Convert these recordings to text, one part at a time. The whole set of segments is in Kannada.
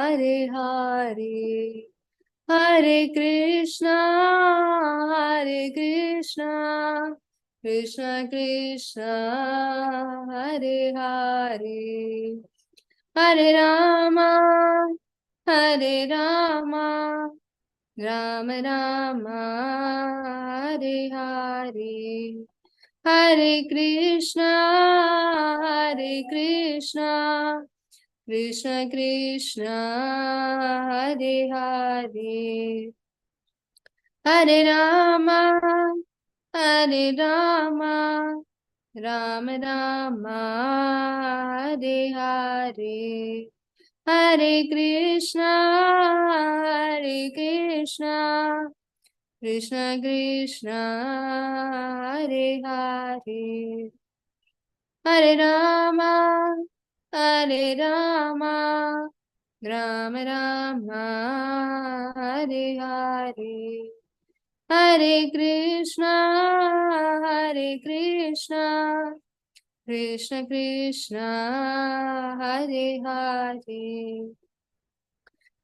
Hare Hare Krishna Krishna Krishna Hare Hare Hare Rama Ram Ram Hare Hare Hare Krishna Krishna Krishna Hare Hare Hare Ram Ram Ram Hare Hare Hare Krishna Krishna Krishna Hare Hare Hare Ram Ram Ram Hare Hare Hare Krishna Krishna Krishna Hare Hare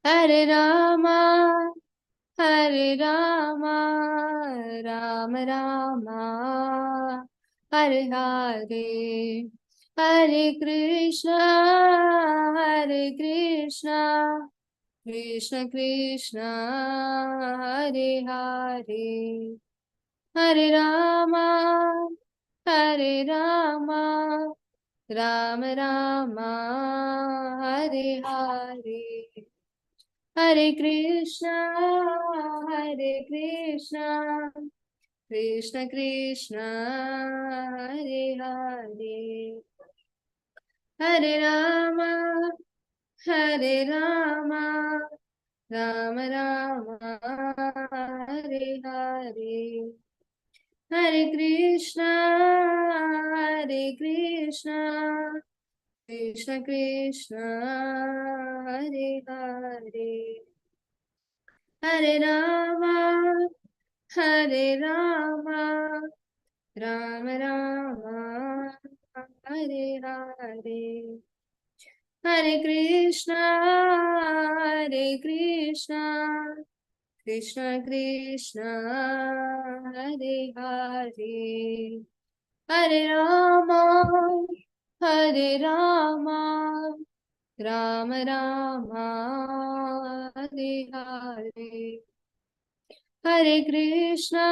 Hare Ram Ram Ram Hare Hare Hare Krishna Krishna Krishna Hare Hare Hare Ram Ram Ram Hare Hare Hare Krishna Krishna Krishna Hare Hare Hare Ram Ram Ram Hare Hare Hare Krishna Krishna Krishna Hare Hare Hare Ram Ram Ram Hare Hare Hare Krishna Krishna Krishna Hare Hare Hare Ram Ram Ram Hare Hare Hare Krishna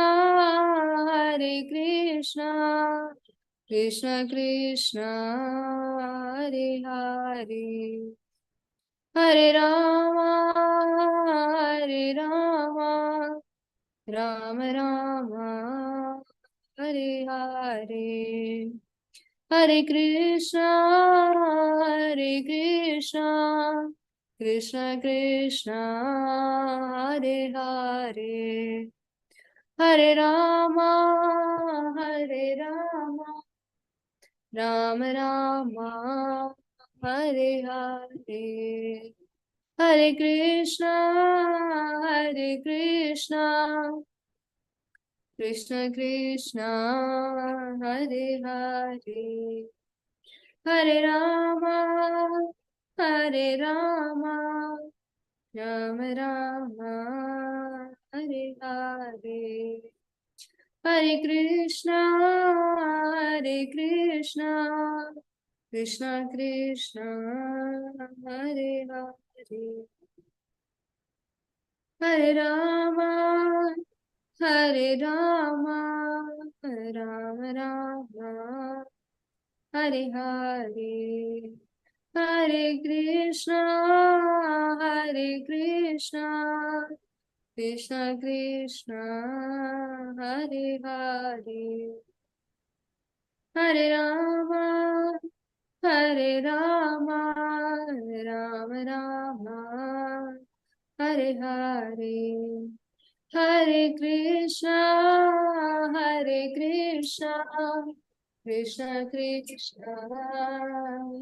Krishna Krishna Hare Hare Hare Ram Ram Ram Hare Hare Hare Krishna Krishna Krishna Hare Hare Hare Ram Ram Ram Hare Hare Hare Krishna Krishna Krishna Hare Hare Hare Ram Ram Ram Hare Hare Hare Krishna Krishna Krishna Hare Hare Hare Ram Ram Ram Hare Hare Hare Krishna Krishna Krishna Hare Hare Hare Ram Ram Ram Hare Hare Hare Krishna Krishna Krishna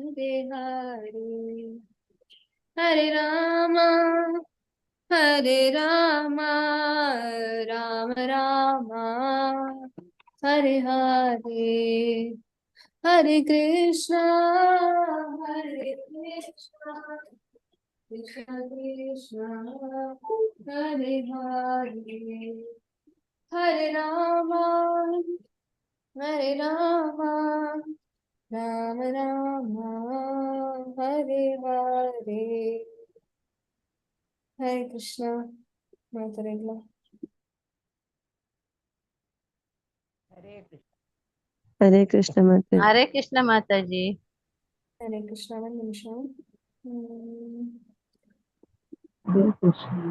Hare Hare Hare Ram Ram Ram Hare Hare Hare Krishna Krishna Krishna Hare Hare Hare Rama Hare Rama Rama Rama Hare Hare Hare Krishna Mataregla हरे कृष्ण माता जी। हरे कृष्ण माता जी। Hare Krishna one निमिषम हरे Krishna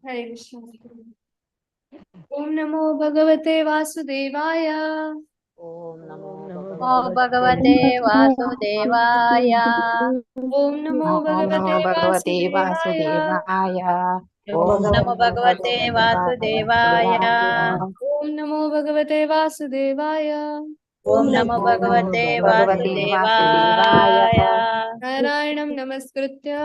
Hare Krishna Om Namo Bhagavate Vasudevaya Om Om नमो भगवते वासुदेवाय। Om Namo ओम Bhagavate नमो भगवते Vasudevaya वासुदेवाय। ओम नमो भगवते वासुदेवाय। Om Namo Bhagavate Vasudevaya ओम नमो ओम नमो भगवते भगवते वासुदेवाय। वासुदेवाय। Narayanam Namaskritya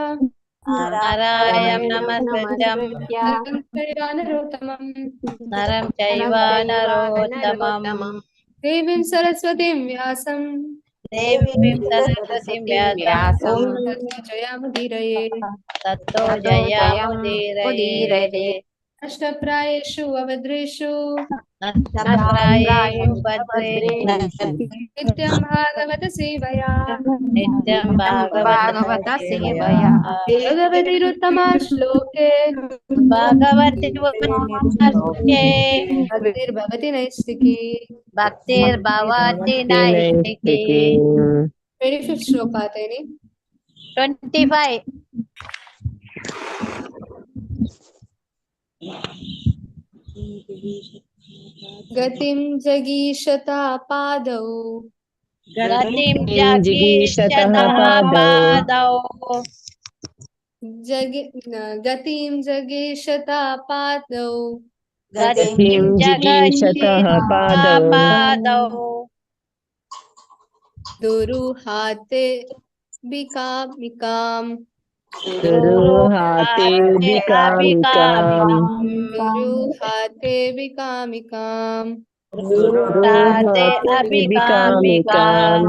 नारायणं नमस्कृत्यं Naram Chaiva Narottamam नरं चैव नरोत्तमं Devim Saraswatim Vyasam देवीं सरस्वतीं व्यासं व्यासं Tato Jayamudiraye ततो ततो जयं जयामुदीरये। मुदीरये। Ashtaprayeshu Avadreshu नष्टप्रायेषु भद्रेषु Nityam Bhagavata Sevaya नित्यं भागवत भागवत सेवया। सेवया Bhagavatiruttama Shloke भगवति वासुके Bhaktir Bhavati Naistiki भक्तिर्भवति नैष्टिकी। नैष्टिकी 25th श्लोक आते हैं नहीं 25 गतिं जगीषता पादौ गतिं जिगीषतः जगीषतः पादौ पादौ गतिं जगीषता पादौ गतिं गतिं जिगीषतः जगन्ति पादौ पादौ दुरुहाते बिकामिकाम् दुरुहाते विकामिकाम् दुरुहाते बिकामिकाम् दुरुताते दुरुहाते अभिकामिकाम् विकामिकाम्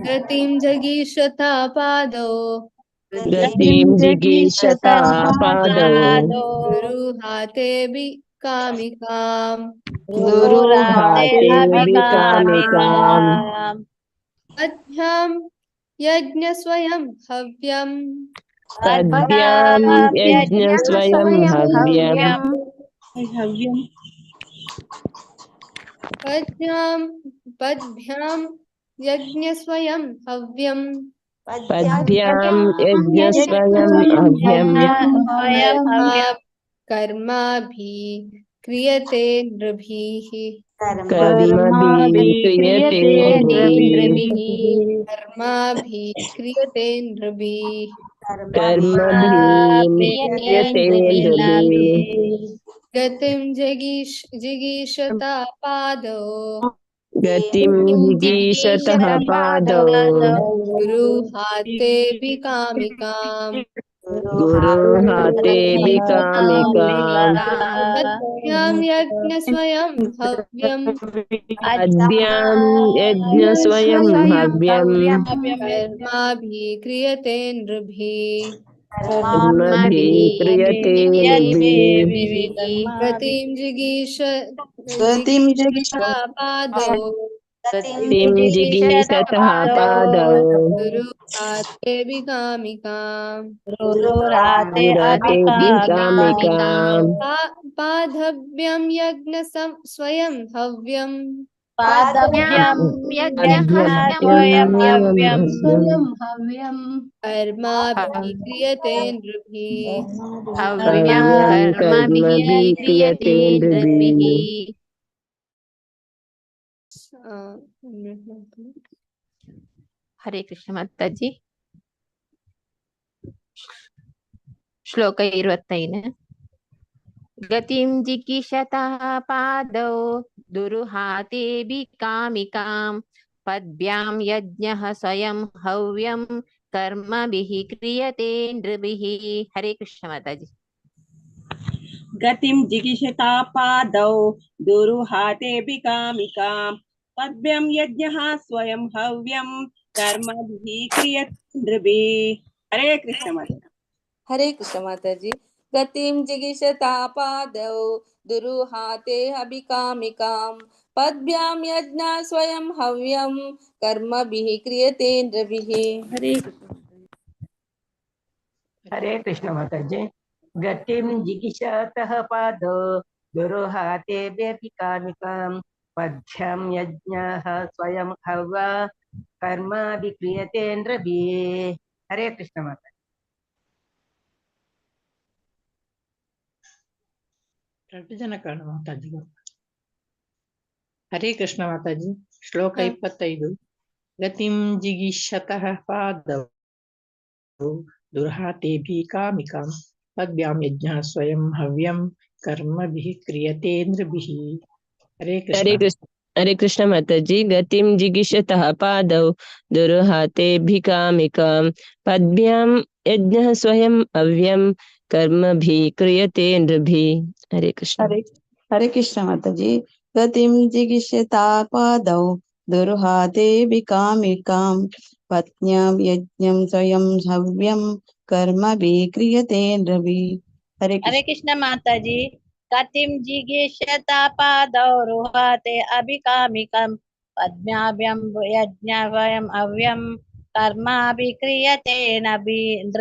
गतिं जगीषता पादौ गतिं जिगीषतः पादौ पादौ दुरुहाते बिकामिकाम् दुराते दुरुहाते विकामिकाम् अभिकामिकाम् अध्यां यज्ञस्वयं हव्यम् पद्भ्यां यज्ञस्वयं हव्यम् पद्भ्यां यज्ञस्वयं हव्यम् पद्भ्यां यज्ञस्वयं हव्यम् स्वयं हव्यम् कर्माभिः क्रियते नृभिः कर्मभिः क्रियते नृभिः कर्माभिः क्रियते नृभिः कर्मभिः क्रियते नृभिः गतिं जिगीषता पादौ गतिं जिगीषतः पादौ गृहातेऽपि कामिकाम् गुरुहातेऽपि कामिकाम् पद्भ्यां यज्ञस्वयं हव्यं पद्भ्यां यज्ञस्वयं हव्यम् कर्माभिः क्रियते नृभिः कर्मभिः क्रियते नृभिः गतिं गतिं जिगीषा पादौ गतिं जिगीषतः पादौ गुरुहातेऽपि कामिकाम् रुरुराते गुरतेऽपि कामिकाम् पादभ्यं स्वयं हव्यं पादभ्यं यज्ञः स्वयं हव्यं अभ्यम् कर्माभिः क्रियते नृभिः हव्यं कर्मभिः कर्मभिः क्रियते क्रियते नृभिः। नृभिः। हरे कृष्ण माताजी। श्लोक 25 गतिं जिगीषतः पादौ दुरुहातेऽपि कामिकां पद्भ्यां यज्ञः स्वयं हव्यं कर्मभिः क्रियते नृभिः। हरे कृष्ण माताजी। गतिं जिगीषता पादौ दुरुहातेऽपि कामिकां पद्भ्यां यज्ञः स्वयं हव्यं कर्मभिः क्रियते नृभिः। हरे कृष्ण माता। हरे कृष्ण माता जी। गतिं जिगीषता पादौ दुरुहाते अभिकामिकां पद्भ्यां यज्ञ स्वयं हव्यं कर्मभिः क्रियते नृभिः। हरे कृष्ण। हरे कृष्ण माताजी। गतिं जिगीषतः पादौ दुरुहातेऽपि कामिकां पद्भ्यां यज्ञः स्वयं हव्या कर्माभिः क्रियते नृभिः। हरे कृष्ण माता। माताजी। हरे कृष्ण माताजी। श्लोक 25 गतिं जिगीषतः पादौ दुर्हातेऽपि कामिकां पद्भ्यां यज्ञः स्वयं हव्यं कर्मभिः क्रियते नृभिः। हरे कृष्ण। हरे कृष्ण माताजी। गतिं जिगीषतः पादौ दुरुहातेऽपि कामिकां पद्भ्यां यज्ञः स्वयं हव्यं कर्मभिः क्रियते नृभिः। हरे कृष्ण। हरे कृष्ण माताजी। गतिं जिगीषता पादौ दुरुहातेऽपि कामिकां पत्न्यां यज्ञं स्वयं हव्यं कर्मभिः क्रियते नृभिः। हरे हरे कृष्ण। कृष्ण माताजी। गतिं जिगीषता पादौ रुहाते अभिकामिकं पद्भ्यां यज्ञवयं हव्यं कर्माभिः क्रियते नृभिः।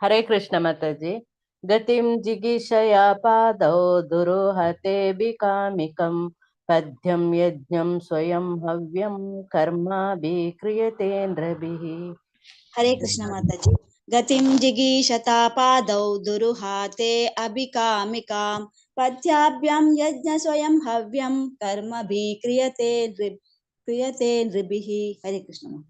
हरे कृष्ण माताजी। गतिं जिगीषया पादौ दुरोहते कामिकं पद्यं यज्ञं स्वयं हव्यं कर्माभिः क्रियते नृभिः। हरे कृष्ण माता जी। गतिं जिगीषता पादौ दुरुहाते अभिकामिकां पद्याभ्यां यज्ञ स्वयं हव्यं कर्मभिः क्रियते नृभिः। हरे कृष्ण माता।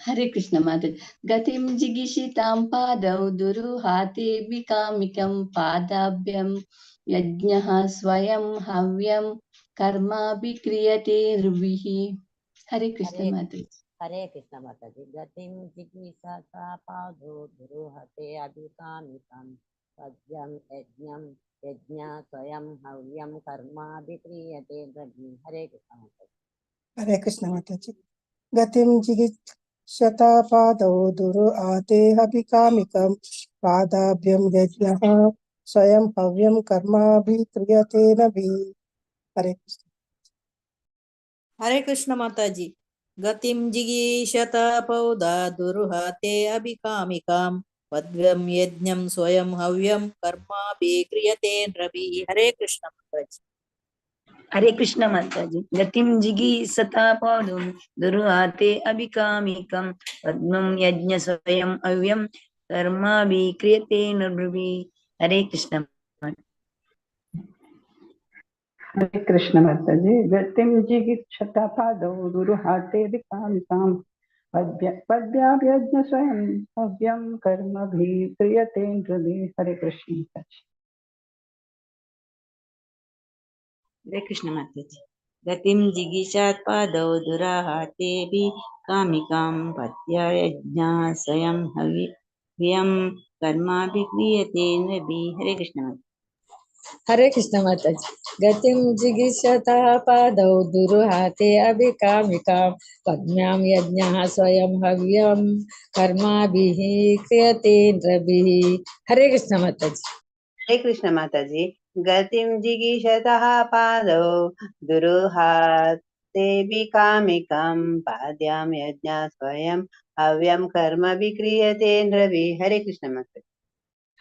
हरे कृष्ण माता। गतिं जिगीषितां पादौ दुरुहातेऽपि कामिकं पादाभ्यं यज्ञः स्वयं हव्यं कर्माभि क्रियते नृभिः। हरे कृष्ण माता। हरे कृष्ण माताजी। गतिं जिगीषता पादौ दुरुहते अभिकामिकं पद्यं यज्ञ स्वयं हव्यं कर्माभिः क्रियते नृभिः। हरे कृष्ण माताजी। हरे कृष्ण माताजी। गतिं जिगीषता पादौ दुरुहाते अभिकामिकं पादाभ्यं यज्ञः स्वयं हव्यं कर्माभिः क्रियते नभिः। हरे कृष्ण। हरे कृष्ण माता जी। गतिं जिगीषत पौधा दुरुहाते अभिकामिकां पद्यं यज्ञं स्वयं हव्यं कर्माभिः क्रियते नृभिः। हरे कृष्ण माता जी। हरे कृष्ण माताजी। गतिं जिगीषता पादौ दुरुहाते अभिकामिकं पद्मं यज्ञ स्वयं हव्यं कर्माभिः क्रियते नृभिः। हरे कृष्ण। हरे कृष्ण माताजी। गतिं जिगीषता पादौ दुरुहातेऽपि कामिकां पद्भ्यां स्वयं हव्यं कर्मभिः क्रियते नृभिः। हरे कृष्ण माताजी। हरे कृष्ण माताजी। गतिं जिगीषात् पादौ दुराहातेऽपि कामिकां पत्या यज्ञा स्वयं हव्यं कर्माभिः क्रियते नृभिः। हरे कृष्ण माता। हरे कृष्ण माता जी। गतिं जिगीषतः पादौ दुरुहाते अभिकामिकां पद्म्यां यज्ञः स्वयं हव्यं कर्माभिः क्रियते नृभिः। हरे कृष्ण माता जी। हरे कृष्ण माताजी। गतिं जिगीषतः पादौ दुरुहाते कामिकं पाद्यां यज्ञ स्वयं हव्यं कर्म विक्रियते नृभिः। हरे कृष्ण माताजी।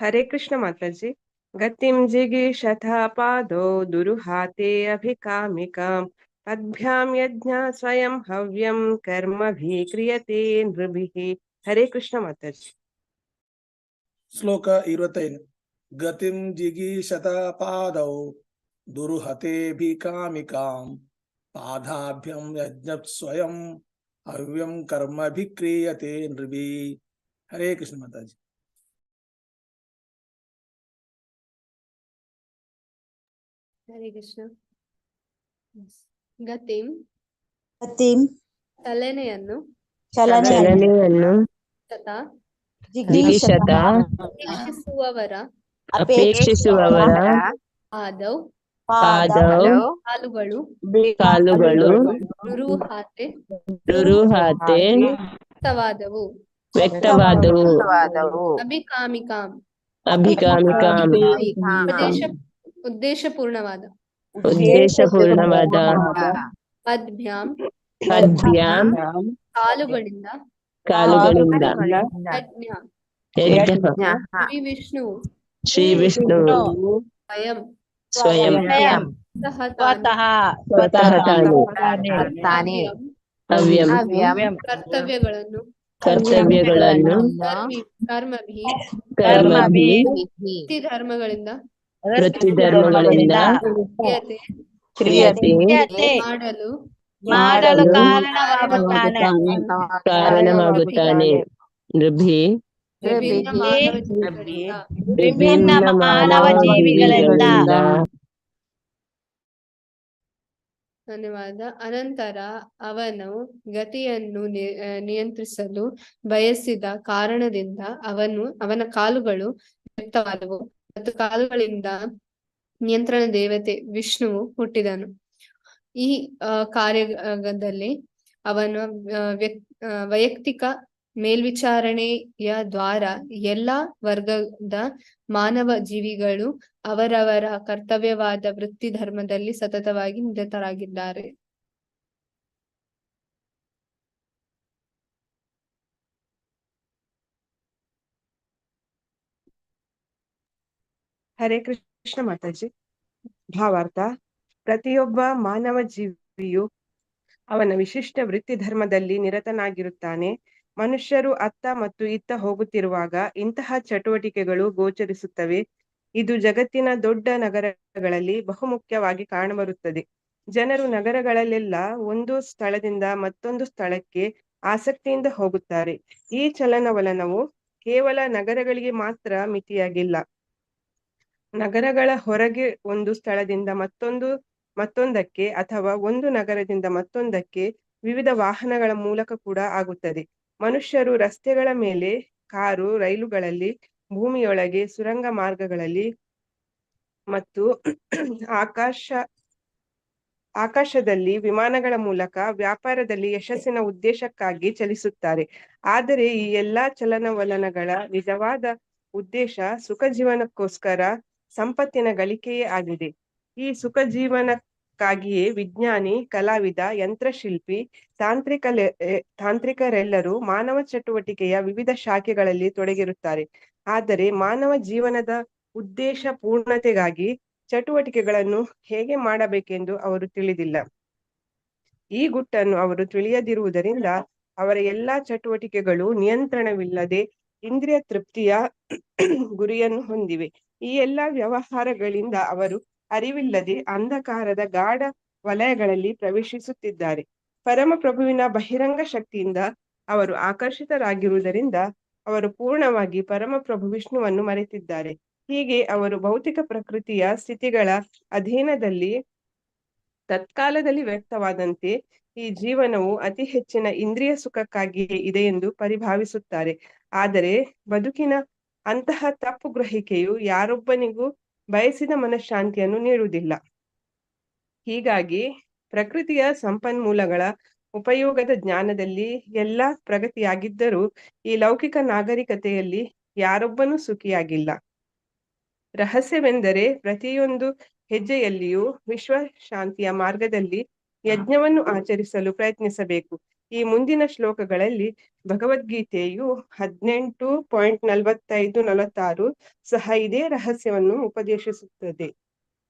हरे कृष्ण माताजी। गतिं जिगीषतः पादौ दुरुहाते अभिकामिकां पद्भ्यां यज्ञ स्वयं हव्यं कर्मभिः क्रियते नृभिः। हरे कृष्ण माताजी। ಶ್ಲೋಕ 25. ಗತಿಂ ಜಿಗೀಷತ ಪಾದೌ ದುರುಹತೇಭಿಕಾಮಿಕಾಂ ಪಾದಾಭ್ಯಂ ಯಜ್ಞತ್ ಸ್ವಯಂ ಹವ್ಯಂ ಕರ್ಮಭಿಕ್ರಿಯತೆ ನೃಭಿ. ಹರೇ ಕೃಷ್ಣ ಮಾತಾಜಿ. ಹರೇ ಕೃಷ್ಣ. ಗತಿಂ ಚಲನೆಯನ್ನು ತಥಾ ಜಿಗೀಷತ ಅಪೇಕ್ಷಿಸುವವರ ಪಾದೌ ಕಾಲುಗಳು ದುರೂಹಾತೆ ವ್ಯಕ್ತವಾದವು ಅಭಿಕಾಮಿಕಾಂ ಉದ್ದೇಶಪೂರ್ಣವಾದ ಪದ್ಭ್ಯಾಂ ಕಾಲುಗಳಿಂದ ಶ್ರೀ ವಿಷ್ಣು ಸ್ವಯಂ ಸ್ವತಃ ತಾನೇ ಹವ್ಯಂ ಕರ್ತವ್ಯಗಳನ್ನು ಕರ್ಮಭಿಃ ವೃತ್ತಿಧರ್ಮಗಳಿಂದ ಕ್ರಿಯತೆ ಮಾಡಲು ಕಾರಣವಾಗುತ್ತಾನೆ. ನೃಭಿ ವಿಭಿನ್ನ ಮಾನವ ಜೀವಿಗಳಿಂದ. ಧನ್ಯವಾದ. ಅನಂತರ ಅವನು ಗತಿಯನ್ನು ನಿಯಂತ್ರಿಸಲು ಬಯಸಿದ ಕಾರಣದಿಂದ ಅವನ ಕಾಲುಗಳು ವ್ಯಕ್ತವಾದವು ಮತ್ತು ಕಾಲುಗಳಿಂದ ನಿಯಂತ್ರಣ ದೇವತೆ ವಿಷ್ಣುವು ಹುಟ್ಟಿದನು. ಈ ಕಾರ್ಯದಲ್ಲಿ ಅವನ ವೈಯಕ್ತಿಕ ಮೇಲ್ವಿಚಾರಣೆಯ ದ್ವಾರ ಎಲ್ಲ ವರ್ಗದ ಮಾನವ ಜೀವಿಗಳು ಅವರವರ ಕರ್ತವ್ಯವಾದ ವೃತ್ತಿ ಧರ್ಮದಲ್ಲಿ ಸತತವಾಗಿ ನಿರತರಾಗಿದ್ದಾರೆ. ಹರೇ ಕೃಷ್ಣ ಮಾತಾಜಿ. ಭಾವಾರ್ಥ: ಪ್ರತಿಯೊಬ್ಬ ಮಾನವ ಜೀವಿಯು ಅವನ ವಿಶಿಷ್ಟ ವೃತ್ತಿ ಧರ್ಮದಲ್ಲಿ ನಿರತನಾಗಿರುತ್ತಾನೆ. ಮನುಷ್ಯರು ಅತ್ತ ಮತ್ತು ಇತ್ತ ಹೋಗುತ್ತಿರುವಾಗ ಇಂತಹ ಚಟುವಟಿಕೆಗಳು ಗೋಚರಿಸುತ್ತವೆ. ಇದು ಜಗತ್ತಿನ ದೊಡ್ಡ ನಗರಗಳಲ್ಲಿ ಬಹುಮುಖ್ಯವಾಗಿ ಕಾಣಬರುತ್ತದೆ. ಜನರು ನಗರಗಳಲ್ಲೆಲ್ಲ ಒಂದು ಸ್ಥಳದಿಂದ ಮತ್ತೊಂದು ಸ್ಥಳಕ್ಕೆ ಆಸಕ್ತಿಯಿಂದ ಹೋಗುತ್ತಾರೆ. ಈ ಚಲನವಲನವು ಕೇವಲ ನಗರಗಳಿಗೆ ಮಾತ್ರ ಮಿತಿಯಾಗಿಲ್ಲ. ನಗರಗಳ ಹೊರಗೆ ಒಂದು ಸ್ಥಳದಿಂದ ಮತ್ತೊಂದಕ್ಕೆ ಅಥವಾ ಒಂದು ನಗರದಿಂದ ಮತ್ತೊಂದಕ್ಕೆ ವಿವಿಧ ವಾಹನಗಳ ಮೂಲಕ ಕೂಡ ಆಗುತ್ತದೆ. ಮನುಷ್ಯರು ರಸ್ತೆಗಳ ಮೇಲೆ, ಕಾರು, ರೈಲುಗಳಲ್ಲಿ, ಭೂಮಿಯೊಳಗೆ, ಸುರಂಗ ಮಾರ್ಗಗಳಲ್ಲಿ ಮತ್ತು ಆಕಾಶದಲ್ಲಿ ವಿಮಾನಗಳ ಮೂಲಕ ವ್ಯಾಪಾರದಲ್ಲಿ ಯಶಸ್ಸಿನ ಉದ್ದೇಶಕ್ಕಾಗಿ ಚಲಿಸುತ್ತಾರೆ. ಆದರೆ ಈ ಎಲ್ಲಾ ಚಲನವಲನಗಳ ನಿಜವಾದ ಉದ್ದೇಶ ಸುಖ ಜೀವನಕ್ಕೋಸ್ಕರ ಸಂಪತ್ತಿನ ಗಳಿಕೆಯೇ ಆಗಿದೆ. ಈ ಸುಖ ಜೀವನಕ್ಕಾಗಿಯೇ ವಿಜ್ಞಾನಿ, ಕಲಾವಿದ, ಯಂತ್ರಶಿಲ್ಪಿ, ತಾಂತ್ರಿಕರೆಲ್ಲರೂ ಮಾನವ ಚಟುವಟಿಕೆಯ ವಿವಿಧ ಶಾಖೆಗಳಲ್ಲಿ ತೊಡಗಿರುತ್ತಾರೆ. ಆದರೆ ಮಾನವ ಜೀವನದ ಉದ್ದೇಶ ಪೂರ್ಣತೆಗಾಗಿ ಚಟುವಟಿಕೆಗಳನ್ನು ಹೇಗೆ ಮಾಡಬೇಕೆಂದು ಅವರು ತಿಳಿದಿಲ್ಲ. ಈ ಗುಟ್ಟನ್ನು ಅವರು ತಿಳಿಯದಿರುವುದರಿಂದ ಅವರ ಎಲ್ಲಾ ಚಟುವಟಿಕೆಗಳು ನಿಯಂತ್ರಣವಿಲ್ಲದೆ ಇಂದ್ರಿಯ ತೃಪ್ತಿಯ ಗುರಿಯನ್ನು ಹೊಂದಿವೆ. ಈ ಎಲ್ಲಾ ವ್ಯವಹಾರಗಳಿಂದ ಅವರು ಅರಿವಿಲ್ಲದೆ ಅಂಧಕಾರದ ಗಾಢ ವಲಯಗಳಲ್ಲಿ ಪ್ರವೇಶಿಸುತ್ತಿದ್ದಾರೆ. ಪರಮಪ್ರಭುವಿನ ಬಹಿರಂಗ ಶಕ್ತಿಯಿಂದ ಅವರು ಆಕರ್ಷಿತರಾಗಿರುವುದರಿಂದ ಅವರು ಪೂರ್ಣವಾಗಿ ಪರಮಪ್ರಭು ವಿಷ್ಣುವನ್ನು ಮರೆತಿದ್ದಾರೆ. ಹೀಗೆ ಅವರು ಭೌತಿಕ ಪ್ರಕೃತಿಯ ಸ್ಥಿತಿಗಳ ಅಧೀನದಲ್ಲಿ ತತ್ಕಾಲದಲ್ಲಿ ವ್ಯಕ್ತವಾದಂತೆ ಈ ಜೀವನವು ಅತಿ ಹೆಚ್ಚಿನ ಇಂದ್ರಿಯ ಸುಖಕ್ಕಾಗಿಯೇ ಇದೆ ಎಂದು ಪರಿಭಾವಿಸುತ್ತಾರೆ. ಆದರೆ ಬದುಕಿನ ಅಂತಹ ತಪ್ಪು ಗ್ರಹಿಕೆಯು ಯಾರೊಬ್ಬನಿಗೂ ಬಯಸಿದ ಮನಃಶಾಂತಿಯನ್ನು ನೀಡುವುದಿಲ್ಲ. ಹೀಗಾಗಿ ಪ್ರಕೃತಿಯ ಸಂಪನ್ಮೂಲಗಳ ಉಪಯೋಗದ ಜ್ಞಾನದಲ್ಲಿ ಎಲ್ಲ ಪ್ರಗತಿಯಾಗಿದ್ದರೂ ಈ ಲೌಕಿಕ ನಾಗರಿಕತೆಯಲ್ಲಿ ಯಾರೊಬ್ಬನೂ ಸುಖಿಯಾಗಿಲ್ಲ. ರಹಸ್ಯವೆಂದರೆ ಪ್ರತಿಯೊಂದು ಹೆಜ್ಜೆಯಲ್ಲಿಯೂ ವಿಶ್ವ ಶಾಂತಿಯ ಮಾರ್ಗದಲ್ಲಿ ಯಜ್ಞವನ್ನು ಆಚರಿಸಲು ಪ್ರಯತ್ನಿಸಬೇಕು. ಈ ಮುಂದಿನ ಶ್ಲೋಕಗಳಲ್ಲಿ ಭಗವದ್ಗೀತೆಯು 18.45-46 ಸಹ ಇದೇ ರಹಸ್ಯವನ್ನು ಉಪದೇಶಿಸುತ್ತದೆ.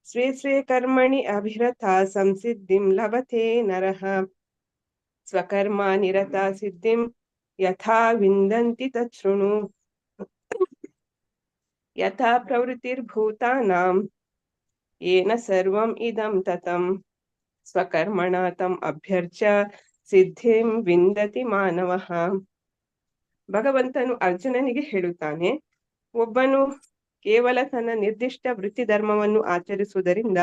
ಸ್ವೇ ಸ್ವೇ ಕರ್ಮಣಿ ಅಭಿರತ ಸಂಸಿದ್ಧಿಂ ಲಭತೆ ನರಃ ಸ್ವಕರ್ಮ ನಿರತ ಸಿದ್ಧಿಂ ಯಥಾ ವಿಂದಂತಿ ತಚ್ಛೃಣು ಯಥಾ ಪ್ರವೃತ್ತಿರ್ಭೂತಾನಾಂ ಯೇನ ಸರ್ವಂ ಇದಂ ತತಂ ಸ್ವಕರ್ಮಣ ತಂ ಅಭ್ಯರ್ಚ್ಯ ಸಿದ್ಧಿಂ ವಿಂದತಿ ಮಾನವಃ. ಭಗವಂತನು ಅರ್ಜುನನಿಗೆ ಹೇಳುತ್ತಾನೆ, ಒಬ್ಬನು ಕೇವಲ ತನ್ನ ನಿರ್ದಿಷ್ಟ ವೃತ್ತಿ ಧರ್ಮವನ್ನು ಆಚರಿಸುವುದರಿಂದ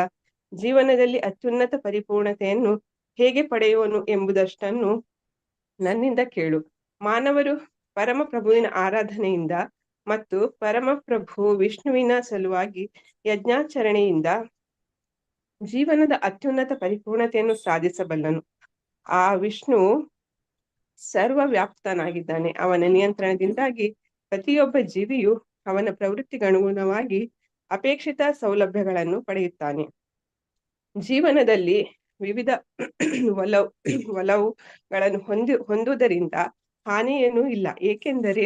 ಜೀವನದಲ್ಲಿ ಅತ್ಯುನ್ನತ ಪರಿಪೂರ್ಣತೆಯನ್ನು ಹೇಗೆ ಪಡೆಯುವನು ಎಂಬುದಷ್ಟನ್ನು ನನ್ನಿಂದ ಕೇಳು. ಮಾನವರು ಪರಮಪ್ರಭುವಿನ ಆರಾಧನೆಯಿಂದ ಮತ್ತು ಪರಮಪ್ರಭು ವಿಷ್ಣುವಿನ ಸಲುವಾಗಿ ಯಜ್ಞಾಚರಣೆಯಿಂದ ಜೀವನದ ಅತ್ಯುನ್ನತ ಪರಿಪೂರ್ಣತೆಯನ್ನು ಸಾಧಿಸಬಲ್ಲನು. ಆ ವಿಷ್ಣು ಸರ್ವವ್ಯಾಪ್ತನಾಗಿದ್ದಾನೆ. ಅವನ ನಿಯಂತ್ರಣದಿಂದಾಗಿ ಪ್ರತಿಯೊಬ್ಬ ಜೀವಿಯು ಅವನ ಪ್ರವೃತ್ತಿಗನುಗುಣವಾಗಿ ಅಪೇಕ್ಷಿತ ಸೌಲಭ್ಯಗಳನ್ನು ಪಡೆಯುತ್ತಾನೆ. ಜೀವನದಲ್ಲಿ ವಿವಿಧ ಒಲವುಗಳನ್ನು ಹೊಂದುವುದರಿಂದ ಹಾನಿಯೇನೂ ಇಲ್ಲ. ಏಕೆಂದರೆ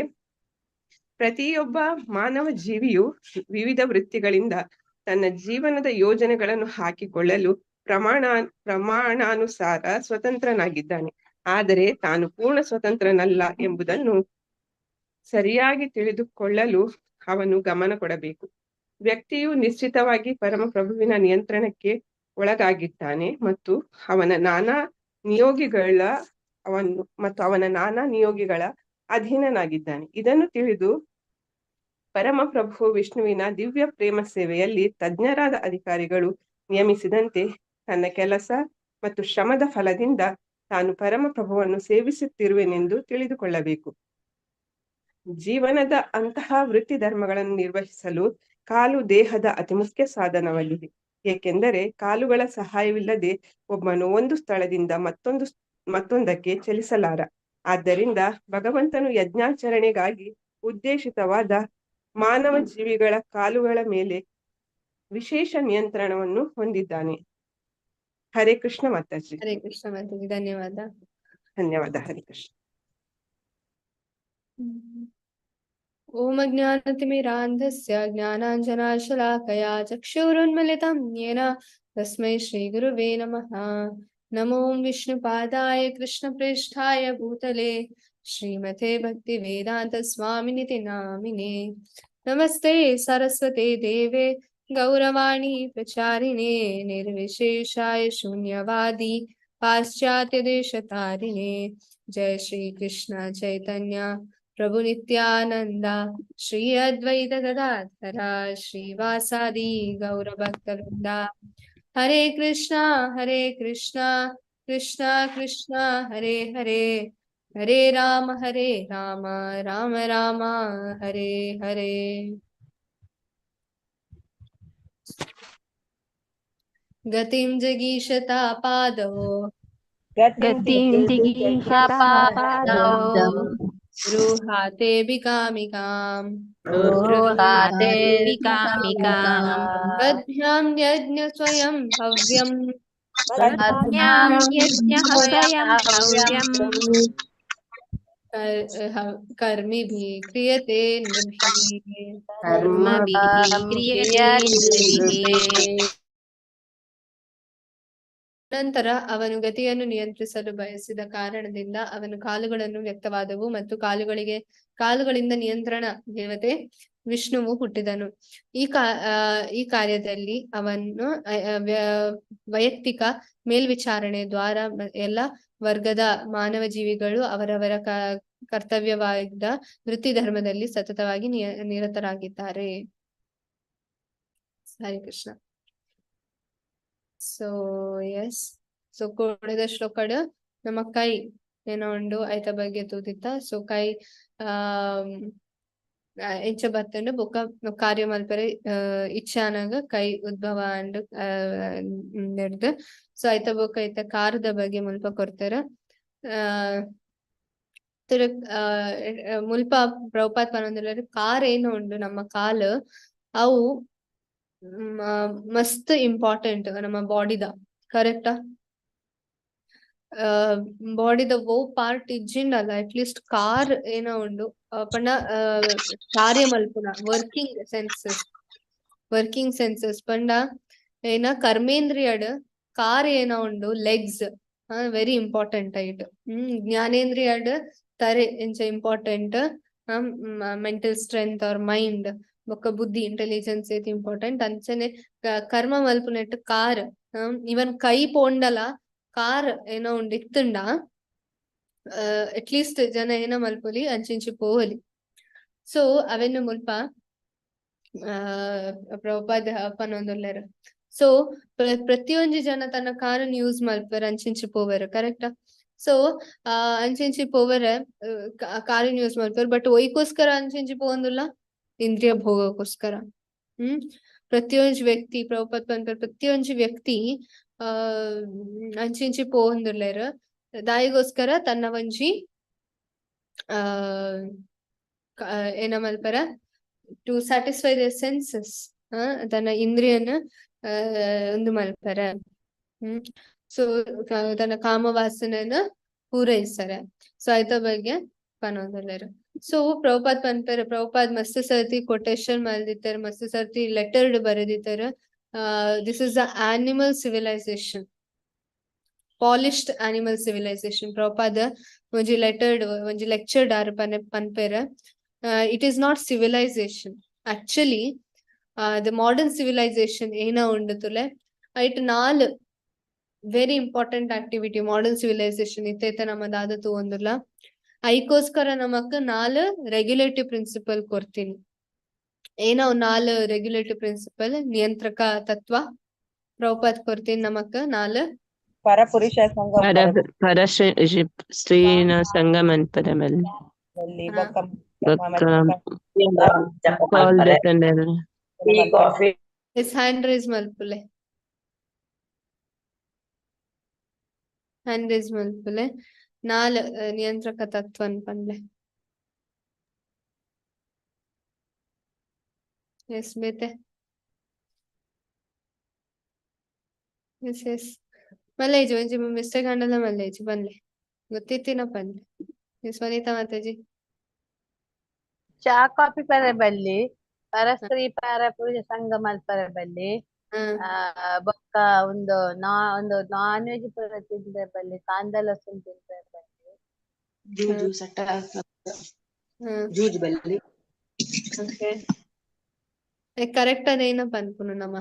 ಪ್ರತಿಯೊಬ್ಬ ಮಾನವ ಜೀವಿಯು ವಿವಿಧ ವೃತ್ತಿಗಳಿಂದ ತನ್ನ ಜೀವನದ ಯೋಜನೆಗಳನ್ನು ಹಾಕಿಕೊಳ್ಳಲು ಪ್ರಮಾಣಾನುಸಾರ ಸ್ವತಂತ್ರನಾಗಿದ್ದಾನೆ. ಆದರೆ ತಾನು ಪೂರ್ಣ ಸ್ವತಂತ್ರನಲ್ಲ ಎಂಬುದನ್ನು ಸರಿಯಾಗಿ ತಿಳಿದುಕೊಳ್ಳಲು ಅವನು ಗಮನ ಕೊಡಬೇಕು. ವ್ಯಕ್ತಿಯು ನಿಶ್ಚಿತವಾಗಿ ಪರಮಪ್ರಭುವಿನ ನಿಯಂತ್ರಣಕ್ಕೆ ಒಳಗಾಗಿದ್ದಾನೆ ಮತ್ತು ಅವನ ನಾನಾ ನಿಯೋಗಿಗಳ ಅಧೀನನಾಗಿದ್ದಾನೆ. ಇದನ್ನು ತಿಳಿದು ಪರಮಪ್ರಭು ವಿಷ್ಣುವಿನ ದಿವ್ಯ ಪ್ರೇಮ ಸೇವೆಯಲ್ಲಿ ತಜ್ಞರಾದ ಅಧಿಕಾರಿಗಳು ನಿಯಮಿಸಿದಂತೆ ತನ್ನ ಕೆಲಸ ಮತ್ತು ಶ್ರಮದ ಫಲದಿಂದ ತಾನು ಪರಮಪ್ರಭುವನ್ನು ಸೇವಿಸುತ್ತಿರುವೆನೆಂದು ತಿಳಿದುಕೊಳ್ಳಬೇಕು. ಜೀವನದ ಅಂತಹ ವೃತ್ತಿ ಧರ್ಮಗಳನ್ನು ನಿರ್ವಹಿಸಲು ಕಾಲು ದೇಹದ ಅತಿ ಮುಖ್ಯ ಸಾಧನವಾಗಿದೆ. ಏಕೆಂದರೆ ಕಾಲುಗಳ ಸಹಾಯವಿಲ್ಲದೆ ಒಬ್ಬನು ಒಂದು ಸ್ಥಳದಿಂದ ಮತ್ತೊಂದಕ್ಕೆ ಚಲಿಸಲಾರ. ಆದ್ದರಿಂದ ಭಗವಂತನು ಯಜ್ಞಾಚರಣೆಗಾಗಿ ಉದ್ದೇಶಿತವಾದ ಮಾನವ ಜೀವಿಗಳ ಕಾಲುಗಳ ಮೇಲೆ ವಿಶೇಷ ನಿಯಂತ್ರಣವನ್ನು ಹೊಂದಿದ್ದಾನೆ. ಹರೇ ಕೃಷ್ಣ ಮಾತಾಜಿ. ಹರೇ ಕೃಷ್ಣ ಮಾತಾಜಿ, ಧನ್ಯವಾದ. ಧನ್ಯವಾದ. ಹರೇ ಕೃಷ್ಣ. ಓಂ ಅಜ್ಞಾನತಿಮಿರಾಂಧಸ್ಯ ಜ್ಞಾನಾಂಜನಾಶಲಾಕಯಾ ಚಕ್ಷುರುನ್ಮಿಲಿತಂ ಯೇನ ತಸ್ಮೈ ಶ್ರೀ ಗುರುವೇ ನಮಃ. ನಮೋ ವಿಷ್ಣುಪಾದಾಯ ಕೃಷ್ಣಪ್ರೇಷ್ಠಾಯ ಭೂತಲೆ ಶ್ರೀಮತೆ ಭಕ್ತಿವೇದಾಂತ ಸ್ವಾಮಿನಿತಿ ನಾಮಿನೇ. ನಮಸ್ತೆ ಸರಸ್ವತೆ ದೇವೆ ಗೌರವಾಣಿ ಪ್ರಚಾರಿಣೆ ನಿರ್ವಿಶೇಷಾಯ ಶೂನ್ಯವಾದಿ ಪಾಶ್ಚಾತ್ಯ ದೇಶತಾರಿಣೆ. ಜಯ ಶ್ರೀ ಕೃಷ್ಣ ಚೈತನ್ಯ ಪ್ರಭು ನಿತ್ಯಾನಂದ ಶ್ರೀ ಅದ್ವೈತ ಗದಾಧರ ಶ್ರೀವಾಸಾದಿ ಗೌರಭಕ್ತವೃಂದ. ಹರೇ ಕೃಷ್ಣ ಕೃಷ್ಣ ಕೃಷ್ಣ ಹರೇ ಹರೇ, ಹರೇ ರಾಮ ರಾಮ ರಾಮ ಹರೇ ಹರೇ. ಗತಿಂ ಜಗೀಷತಾ ಪಾದೋ ಗೃಹಾತೆ ಬಿಕಾಮಿಕಾಂ ಪದ್ಭ್ಯಾಂ ಯಜ್ಞ ಸ್ವಯಂ ಹವ್ಯಂ ಕರ್ಮಿಭಿಃ ಕ್ರಿಯತೆ ನಂತರ ಅವನು ಗತಿಯನ್ನು ನಿಯಂತ್ರಿಸಲು ಬಯಸಿದ ಕಾರಣದಿಂದ ಅವನ ಕಾಲುಗಳನ್ನು ವ್ಯಕ್ತವಾದವು ಮತ್ತು ಕಾಲುಗಳಿಂದ ನಿಯಂತ್ರಣ ದೇವತೆ ವಿಷ್ಣುವು ಹುಟ್ಟಿದನು. ಈ ಕಾರ್ಯದಲ್ಲಿ ಅವನು ವೈಯಕ್ತಿಕ ಮೇಲ್ವಿಚಾರಣೆ ದ್ವಾರ ಎಲ್ಲ ವರ್ಗದ ಮಾನವ ಜೀವಿಗಳು ಅವರವರ ಕರ್ತವ್ಯವಾದ ವೃತ್ತಿ ಧರ್ಮದಲ್ಲಿ ಸತತವಾಗಿ ನಿರತರಾಗಿದ್ದಾರೆ. Hare Krishna. So S so ಕೊಡದ ಶ್ಲೋಕಡ್ ನಮ್ಮ ಕೈ ಏನೋ ಉಂಡು ಐತ ಬಗ್ಗೆ ತೂದಿತ್ತ ಸೊ ಕೈ ಎಂಚ ಬತ್ತಂಡು ಬೊಕ್ಕ ಕಾರ್ಯ ಮಲ್ಪರೆ ಇಚ್ಛಾನಾಗ ಕೈ ಉದ್ಭವ ಅಂಡ್ ನೆಡ್ದು ಸೊ ಐತ ಬೊಕ್ಕ ಐತ ಕಾರದ ಬಗ್ಗೆ ಮುಲ್ಪ ಕೊಡ್ತಾರ ಮುಲ್ಪ ಪ್ರಭುಪಾದ್ ಪನೊಂದುಲ್ಲೆರ್ ಕಾರ್ ಏನು ಉಂಡು ನಮ್ಮ ಕಾಲು ಅವು ಮಸ್ತ್ ಇಂಪಾರ್ಟೆಂಟ್ ನಮ್ಮ ಬಾಡಿದ ಕರೆಕ್ಟಾ ಬಾಡಿದ ಓ ಪಾರ್ಟ್ ಇಜ್ಜಿಂಡಲ್ಲ ಅಟ್ಲೀಸ್ಟ್ ಕಾರ್ ಏನೋ ಉಂಡು ಪಂಡ ಕಾರ್ಯ ಮಲ್ಪುನ ವರ್ಕಿಂಗ್ ಸೆನ್ಸಸ್ ಪಂಡ ಏನ ಕರ್ಮೇಂದ್ರಿಯಡ್ ಕಾರ್ ಏನೋ ಉಂಡು ಲೆಗ್ಸ್ ವೆರಿ ಇಂಪಾರ್ಟೆಂಟ್ ಆಯ್ತು ಜ್ಞಾನೇಂದ್ರಿಯಡ್ ತರೆ ಎಂಚ important mental strength R mind ಬೊಕ್ಕ ಬುದ್ಧಿ ಇಂಟೆಲಿಜೆನ್ಸ್ ಏತ್ ಇಂಪಾರ್ಟೆಂಟ್ ಅಂಚನೆ ಕರ್ಮ ಮಲ್ಪುನೆಟ್ ಕಾರ್ ಇವನ್ ಕೈ ಪೋಂಡಲ ಕಾರ್ ಏನೋ ಉಂಡು ಇತ್ತುಂಡ ಅಟ್ಲೀಸ್ಟ್ ಜನ ಏನ ಮಲ್ಪೊಲಿ ಅಂಚಿಂಚಿ ಪೋವಲಿ ಸೊ ಅವೆನ್ನು ಮುಲ್ಪ ಪ್ರಭುಪಾದ್ ಪನೊಂದುಲ್ಲೆರ್ ಸೊ ಪ್ರತಿಯೊಂದು ಜನ ತನ್ನ ಕಾರನ್ನು ಯೂಸ್ ಮಲ್ಪರ್ ಅಂಚಿಂಚಿ ಪೋವರ್ ಕರೆಕ್ಟಾ ಸೊ ಅಂಚಿಂಚಿ ಪೋವರ ಕಾರಿನ ಯೂಸ್ ಮಲ್ಪರ್ ಬಟ್ ಒಯ್ಕೋಸ್ಕರ ಅಂಚಿಂಚಿ ಪೋವಂದುಲ್ಲ ಇಂದ್ರಿಯ ಭೋಗಕ್ಕೋಸ್ಕರ ಪ್ರತಿಯೊಂದು ವ್ಯಕ್ತಿ ಪ್ರಭುಪಾದ್ ಪನ್ಪರ್ ಪ್ರತಿಯೊಂದು ವ್ಯಕ್ತಿ ಅಂಚಿಂಚಿ ಪೋವಂದುಲ್ಲೆರ್ ದಾಯಿಗೋಸ್ಕರ ತನ್ನ ಒಂಜಿ ಏನ ಮಲ್ಪರ ಟು ಸ್ಯಾಟಿಸ್ಫೈ ದ ಸೆನ್ಸಸ್ ತನ್ನ ಇಂದ್ರಿಯನ ಒಂದು ಮಲ್ಪರ ಸೊ ತನ್ನ ಕಾಮವಾಸನೆನ ಪೂರೈಸ್ತಾರೆ ಸೊ ಐತ ಬಗ್ಗೆ ಪನೊಂದುಲ್ಲೆರ್ ಸೊ ಪ್ರಭುಪಾದ್ ಪನ್ಪರ್ ಪ್ರಭುಪಾದ್ ಮಸ್ತ್ ಸರ್ತಿ ಕೊಟೇಶನ್ ಮಲ್ದಿತ್ತಾರ ಮಸ್ತ್ ಸರ್ತಿ ಲೆಟರ್ಡ್ ಬರೆದಿತ್ತಾರ this is the animal civilization polished animal civilization Prabhupad ಒಂಜಿ ಲೆಟರ್ಡ್ ಒಂಜಿ ಲೆಕ್ಚರ್ಡ್ ಆರ್ ಪನ್ಪೆರ it is not civilization actually the modern civilization ಏನ ಉಂಡು ತುಲೆ ಐಟ್ ನಾಲ್ very important activity modern civilization ಇತ್ತೈತೆ ನಮ್ಮದಾದ ತೂವೊಂದುಲ್ಲ ಐಕೋಸ್ಕರ ನಮಕ್ 4 ರೆಗ್ಯುಲೇಟಿವ್ ಪ್ರಿನ್ಸಿಪಲ್ ಕೊಡ್ತೀನಿ ಏನೋ 4 ರೆಗ್ಯುಲೇಟಿವ್ ಪ್ರಿನ್ಸಿಪಲ್ ನಿಯಂತ್ರಕ ತತ್ವ ಪ್ರಭುಪಾದ್ ಕೊಡ್ತೀನಿ ನಮಕ್ 4 ಪರಪುರುಷ ಸ್ತ್ರೀನ ಸಂಗಮನ್ ಪರಮಲ್ಲಿ ಹ್ಯಾಂಡ್ ರೈಸ್ ಮಲ್ಪುಲೆ ಹ್ಯಾಂಡ್ ರೈಸ್ ಮಲ್ಪುಲೆ 4 ನಿಯಂತ್ರಕ ತತ್ವನ್ ಪಂಡ್ಲೆ ಎಸ್ ಬೇತೆ ಎಸ್ ಎಸ್ ಮಲ್ಲೇಜಿ ಒಂಜಿ ಮಿಸ್ಟೇಕ್ ಅಂಡಲ ಮಲ್ಲೇಜಿ ಬನ್ಲೆ ಗೊತ್ತಿತ್ತಿನ ಪಂಡ್ಲೆ ಎಸ್ ವನಿತಾ ಮಾತಾಜಿ ಚಾ ಕಾಫಿ ಪರ ಬಲ್ಲಿ ಪರಸ್ತ್ರೀ ಪರಪುರುಷ ಸಂಘ ಮಲ್ಪರ ಬಲ್ಲಿ ಬೊಕ್ಕ ಒಂದು ನಾನ್ ವೆಜ್ ಪೂರ ತಿಂದ್ರೆ ಬಲ್ಲಿ ಕಾಂದ ಲಸೂನ್ ತಿಂದ್ರೆ ಬಲ್ಲಿ ಜೂಜು ಸಟ್ಟ ಜೂಜು ಬಲ್ಲಿ ಓಕೆ ಕರೆಕ್ಟ್ ಅದೇನ ಪನ್ಪುನು ನಮ್ಮ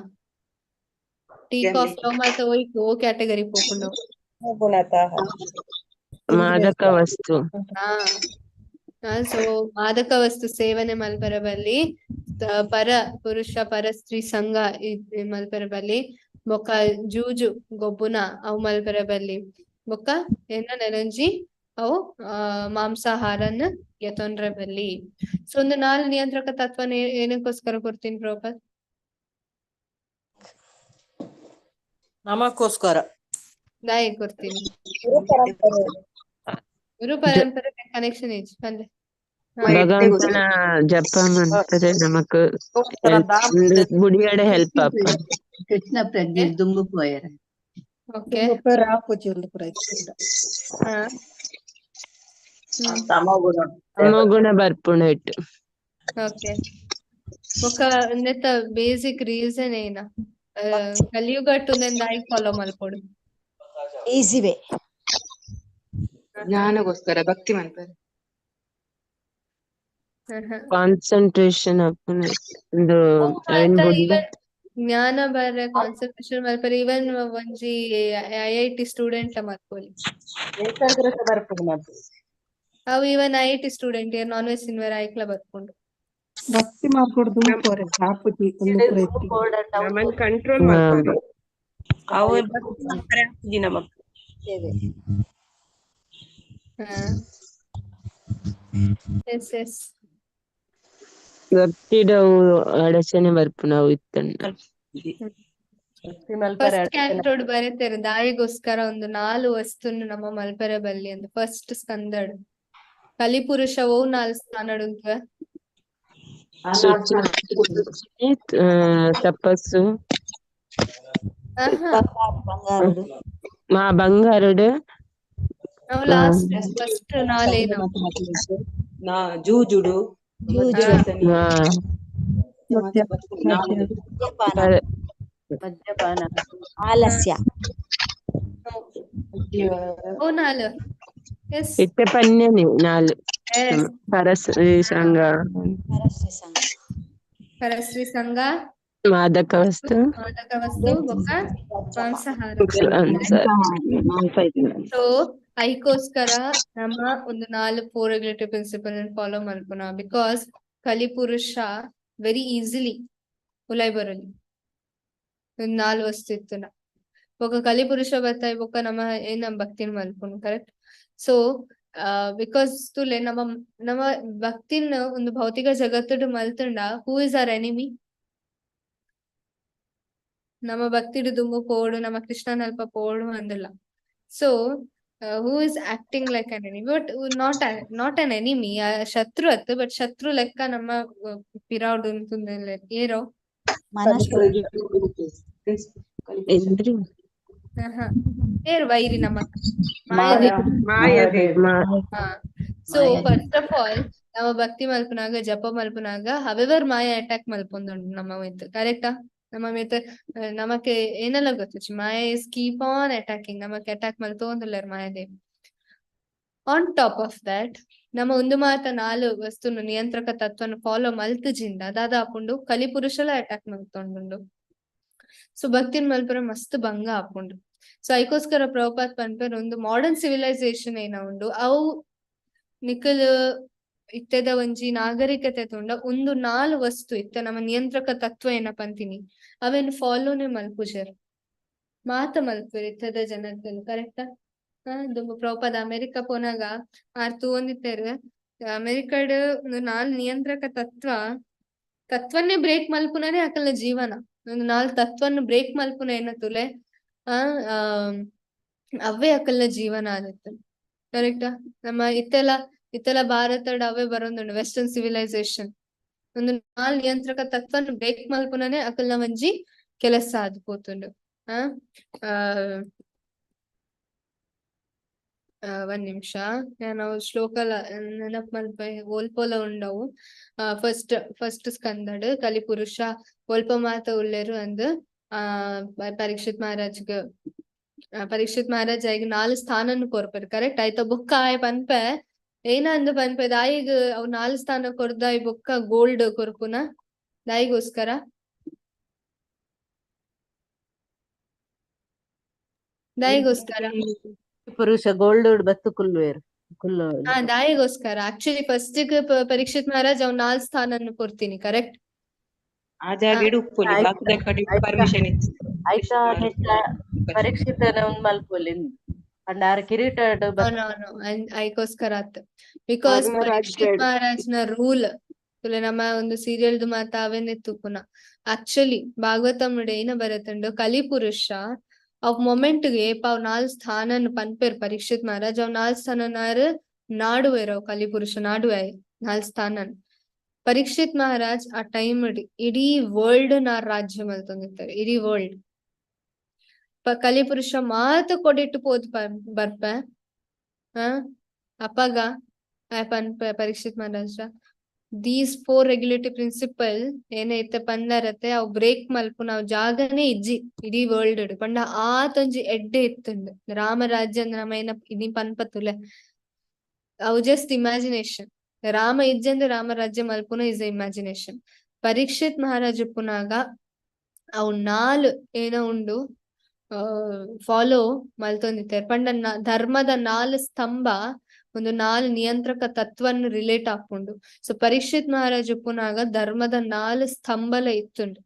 ಟೀ ಕಾಫಿ ಮಾತ ಓ ಕ್ಯಾಟಗರಿ ಪೋಪುಂಡು ಮಾದಕ ವಸ್ತು ಸೊ ಮಾದಕ ವಸ್ತು ಸೇವನೆ ಮಲ್ಪರ ಬಲ್ಲಿ ಪರ ಪುರುಷ ಪರ ಸ್ತ್ರೀ ಸಂಘ ಮಲ್ಪರ ಬಲ್ಲಿ ಬೊಕ್ಕ ಜೂಜು ಗೊಬ್ಬುನ ಅವು ಮಲ್ಪರ ಬಲ್ಲಿ ಬೊಕ್ಕ ಏನ ನೆರಂಜಿ ಅವು ಮಾಂಸಾಹಾರನ ಎತ್ತೊಂಡ್ರೆ ಬಲ್ಲಿ ಸೊ ಒಂದು 4 ನಿಯಂತ್ರಕ ತತ್ವನ ಏನಕ್ಕೋಸ್ಕರ ಕೊಡ್ತೀನಿ ಪ್ರಭುಪಾದ್ ನಮಗೋಸ್ಕರ ದಾಯಿ ಕೊಡ್ತೀನಿ ಗುರು ಪರಂಪರೆ ಕನೆಕ್ಷನ್ ಏಜ್ ಬಂದೆ ಭಗವಂತನ ಜಪ ಮಾಡ್ತಾರೆ ನಮಕ್ ಬುಡಿಯಡೆ ಹೆಲ್ಪ್ ಅಪ್ಪ ಕೃಷ್ಣ ಪ್ರಜ್ಞೆ ದುಂಬು ಪೋಯರ ಓಕೆ ತಮೋಗುಣ ಬರ್ಪುಣ ಇಟ್ಟು ಓಕೆ ఒక ನೆತ್ತ ಬೇಸಿಕ್ ರೀಸನ್ ಏನ ಕಲಿಯುಗ ಟು ದಾಯಿ ಫಾಲೋ ಮಲ್ಪೊಡು ಈಸಿ ವೇ ಜ್ಞಾನಗೋಸ್ಕರ ಭಕ್ತಿ ಮಲ್ಪರೆ ಕಾನ್ಸಂಟ್ರೇಷನ್ ಒಂದು ಜ್ಞಾನ ಬರ ಕಾನ್ಸಂಟ್ರೇಷನ್ ಮಲ್ಪರೆ ಇವನ್ ಒಂಜಿ IIT ಸ್ಟೂಡೆಂಟ್ ಮಲ್ಪೊಲಿ ಅವು ಇವನ್ IIT ಸ್ಟೂಡೆಂಟ್ ನಾನ್ ವೆಜ್ ತಿನ್ವರ ಐಕ್ಲ ಬರ್ಕೊಂಡು ಭಕ್ತಿ ಮಾಡ್ಕೊಡು ದುಂಪೋರೆ ಸಾಪುಜಿ ಒಂದು ನಮ್ಮನ್ ಕಂಟ್ರೋಲ್ ಮಾಡ್ತಾರೆ ಅವು ಬರ್ತೀನಿ ನಮಕ್ ಎಸ್ ಎಸ್ ಗಟ್ಟಿಡವು ಅಡಚಣೆ ಬರ್ಪುನವು ಇತ್ತಂಡ ಫಸ್ಟ್ ಕ್ಯಾಂಟೋಡ್ ಬರೀತಾರೆ ದಾಯಿಗೋಸ್ಕರ ಒಂದು 4 ವಸ್ತುನು ನಮ್ಮ ಮಲ್ಪೆರೆ ಬಲ್ಲಿ ಅಂತ ಫಸ್ಟ್ ಸ್ಕಂದಡ್ ಕಲಿಪುರುಷವು 4 ಸ್ಥಾನಡ್ ಉಂಟು ತಪಸ್ಸು ಮಾ ಬಂಗಾರಡು ನಾವು ಲಾಸ್ಟ್ ಫಸ್ಟ್ 4 ಏನು ಜೂಜುಡು ಮದ್ಯಪಾನ ಆಲಸ್ಯ ಓ 4 ಎಸ್ ಇಟ್ಟೆ ಪನ್ಯನೆ 4 ಪರಶ್ರೀ ಸಂಘ ಪರಶ್ರೀ ಸಂಘ ಮಾದಕ ವಸ್ತು ಬೊಕ್ಕ ಮಾಂಸಾಹಾರ ಸೊ ಐಕೋಸ್ಕರ ನಮ್ಮ ಒಂದು 4 ರೆಗ್ಯುಲೇಟರಿ ಪ್ರಿನ್ಸಿಪಲ್ ಫಾಲೋ ಮಲ್ಪುನ ಬಿಕಾಸ್ ಕಲಿಪುರುಷ ವೆರಿ ಈಸಿಲಿ ಉಲೈ ಬರಲಿ ಒಂದು 4 ವಸ್ತು ಇತ್ತುನ ಬೊಕ್ಕ ಕಲಿಪುರುಷ ಬತ್ತಾಯಿ ಬೊಕ್ಕ ನಮ್ಮ ಏನ ಭಕ್ತಿನ ಮಲ್ಪುನು ಕರೆಕ್ಟ್ ಸೊ ಬಿಕಾಸ್ ತುಲೆ ನಮ್ಮ ಭಕ್ತಿನ ಒಂದು ಭೌತಿಕ ಜಗತ್ತುಡು ಮಲ್ತಂಡ ಹೂ ಇಸ್ ಅವರ್ ಎನಿಮಿ ನಮ್ಮ ಭಕ್ತಿಡು ದುಂಬು ಪೋಡು ನಮ್ಮ ಕೃಷ್ಣನ ಅಲ್ಪ ಪೋಡು ಅಂದಿಲ್ಲ so who is acting like an enemy but not an enemy ಶತ್ರು ಅತ್ತು ಬಟ್ ಶತ್ರು ಲೆಕ್ಕ ನಮ್ಮ ಪಿರಾಡು ಏರೋ ಏರು ವೈರಿ ನಮ್ಮ ಸೊ ಫಸ್ಟ್ ಆಫ್ ಆಲ್ ನಮ್ಮ ಭಕ್ತಿ ಮಲ್ಪನಾಗ ಜಪ ಮಲ್ಪನಾಗ ಹವೆವರ್ ಮಾಯ ಅಟ್ಯಾಕ್ ಮಲ್ಪೊಂದುಂಡು ನಮ್ಮ ಮಿತ್ ಕರೆಕ್ಟಾ ನಮ್ಮ ಮಿತ್ ನಮಕ್ಕೆ ಏನೆಲ್ಲ ಗೊತ್ತು maya is keep on attacking ನಮಕ್ಕೆ ಅಟ್ಯಾಕ್ ಮಲ್ತೋಂದುಲ್ಲಾರ Mayadevi on top of that ನಮ್ಮ ಒಂದು ಮಾತ 4 ವಸ್ತುನು ನಿಯಂತ್ರಕ ತತ್ವನ ಫಾಲೋ ಮಲ್ತುಜಿಂದ ದಾದ ಆಪುಂಡು ಕಲಿಪುರುಷಲ ಅಟ್ಯಾಕ್ ಮಲ್ತೊಂಡುಂಡು ಸೊ ಭಕ್ತಿನ ಮಲ್ಪರ ಮಸ್ತ್ ಭಂಗ ಆಪುಂಡು ಸೊ ಐಕೋಸ್ಕರ ಪ್ರಭುಪಾದ್ ಪನ್ಪರ್ ಒಂದು ಮಾಡರ್ನ್ ಸಿವಿಲೈಸೇಷನ್ ಏನ ಉಂಡು ಅವು ನಿಖಲ್ ಇತ್ತೆದ ಒಂಜಿ ನಾಗರಿಕತೆ ತುಂಡ ಒಂದು 4 ವಸ್ತು ಇತ್ತ ನಮ್ಮ ನಿಯಂತ್ರಕ ತತ್ವ ಏನ ಪಂತೀನಿ ಅವೇನು ಫಾಲೋನೆ ಮಲ್ಪುಜರ್ ಮಾತ ಮಲ್ಪುರ್ ಇತ್ತದ ಜನಗಳು ಕರೆಕ್ಟಾ ದುಂಬು ಪ್ರಭುಪಾದ ಅಮೆರಿಕ ಪೋನಾಗ ಆರ್ ತೂಂದಿತ್ತೇರು ಅಮೆರಿಕಡ್ ಒಂದು 4 ನಿಯಂತ್ರಕ ತತ್ವನ್ನೇ ಬ್ರೇಕ್ ಮಲ್ಪುನನೇ ಅಕಲ್ನ ಜೀವನ ಒಂದು 4 ತತ್ವನ್ನ ಬ್ರೇಕ್ ಮಲ್ಪುನ ಏನ ತುಲೆ ಅವೇ ಅಕಲ್ನ ಜೀವನ ಆದಿತ್ತು ಕರೆಕ್ಟಾ ನಮ್ಮ ಇತ್ತೆಲ್ಲ ಭಾರತಡ್ ಅವೇ ಬರೋದುಂಡು ವೆಸ್ಟರ್ನ್ ಸಿವಿಲೈಸೇಷನ್ ಒಂದು 4 ನಿಯಂತ್ರಕ ತತ್ವನ್ನ ಬ್ರೇಕ್ ಮಲ್ಪುನನೇ ಅಕಲ್ನ ಒಂಜಿ ಕೆಲಸ ಆದ್ಪೋತುಂಡು ಒಂದ್ ನಿಮಿಷ ನಾನು ಶ್ಲೋಕಲ ನೆನಪ್ ಮಲ್ಪ ಓಲ್ಪೋಲ ಉಂಡವು ಫಸ್ಟ್ ಸ್ಕಂದಡ್ ಕಲಿಪುರುಷ ಒಲ್ಪ ಮಾತ ಉಳ್ಳೇರು ಅಂದ್ ಪರೀಕ್ಷಿತ್ ಮಹಾರಾಜ್ ಆಯ್ಗ 4 ಸ್ಥಾನನು ಕೊರ್ಪರ್ ಕರೆಕ್ಟ್ ಆಯ್ತಾ ಬೊಕ್ಕ ಆಯ್ ಪನ್ಪೆ ಏನ ಅಂದ್ ಪನ್ಪೆ ದಾಯಿಗ್ ಅವ್ 4 ಸ್ಥಾನ ಕೊರ್ದಾಯ್ ಬೊಕ್ಕ ಗೋಲ್ಡ್ ಕೊರ್ಪುನ ದಾಯಿಗೋಸ್ಕರ ಪುರುಷ ಗೋಲ್ಡ್ ಬತ್ತು ಕುಲ್ವೇರು ದಾಯಿಗೋಸ್ಕರ ಆಕ್ಚುಲಿ ಫಸ್ಟ್ ಪರೀಕ್ಷಿತ್ ಮಹಾರಾಜ್ ಅವ್ 4 ಸ್ಥಾನನ್ನು ಕೊಡ್ತೀನಿ ಕರೆಕ್ಟ್ ಪರೀಕ್ಷಿತ ಮಲ್ಪೊಲಿನ್ ಅಂಡಾರ ಕಿರೀಟ ಐಕೋಸ್ಕರ ಆತ್ ಬಿಕಾಸ್ ಪರೀಕ್ಷಿತ್ ಮಹಾರಾಜ್ನ ರೂಲ್ ನಮ್ಮ ಒಂದು ಸೀರಿಯಲ್ದು ಮಾತ ಅವೇನಿತ್ತು ಪುನಃ ಆಕ್ಚುಲಿ ಭಾಗವತಂ ಏನ ಬರತ್ತಂಡು ಕಲಿಪುರುಷ ಅವ್ ಮೊಮೆಂಟ್ಗೆ ಅವ್ 4 ಸ್ಥಾನನ್ ಪನ್ಪೇರ್ ಪರೀಕ್ಷಿತ್ ಮಹಾರಾಜ್ ಅವ್ 4 ಸ್ಥಾನನಾರು ನಾಡುವೇರು ಅವ್ ಕಲಿಪುರುಷ ನಾಡುವೆ 4 ಸ್ಥಾನನ್ ಪರೀಕ್ಷಿತ್ ಮಹಾರಾಜ್ ಆ ಟೈಮ್ ಇಡೀ ವರ್ಲ್ಡ್ ನಾರ್ ರಾಜ್ಯ ಮಲ್ತೊಂದಿರ್ತಾರೆ ಇಡೀ ವರ್ಲ್ಡ್ ಕಲಿಪುರುಷ ಮಾತ ಕೊಡಿಟ್ಟು ಪೋದ್ ಬರ್ಪ ಅಪ್ಪಗ ಪನ್ಪೆ Parikshit Maharaja these 4 regulatory principle ಏನೈತೆ ಪಂದರತೆ ಅವ್ ಬ್ರೇಕ್ ಮಲ್ಪು ನಾವ್ ಜಾಗನೇ ಇಜ್ಜಿ ಇಡೀ ವರ್ಲ್ಡ್ ಪಂಡ ಆತೊಂಜಿ ಎಡ್ಡೆ ಇತ್ತುಂಡು ರಾಮರಾಜ್ಯ ಅಂದ್ ನಮ್ಮ ಏನ ಇನಿ ಪನ್ಪತುಲೆ ಅವು ಜಸ್ಟ್ ಇಮ್ಯಾಜಿನೇಷನ್ ರಾಮ ಇಜ್ಜಂದ್ರೆ ರಾಮರಾಜ್ಯ ಮಲ್ಪುನ ಇಸ್ ಇಮ್ಯಾಜಿನೇಷನ್ ಪರೀಕ್ಷಿತ್ ಮಹಾರಾಜ ಪುನಾಗ ಅವು 4 ಏನೋ ಉಂಡು ಫಾಲೋ ಮಲ್ತೊಂದಿತ್ತಾರೆ ಪಂಡ ಧರ್ಮದ 4 ಸ್ತಂಭ ಒಂದು 4 ನಿಯಂತ್ರಕ ತತ್ವವನ್ನು ರಿಲೇಟ್ ಹಾಕೊಂಡು ಸೊ ಪರೀಕ್ಷಿತ್ ಮಹಾರಾಜ ಪುನಾಗ ಧರ್ಮದ 4 ಸ್ತಂಭಲ ಇತ್ತುಂಡು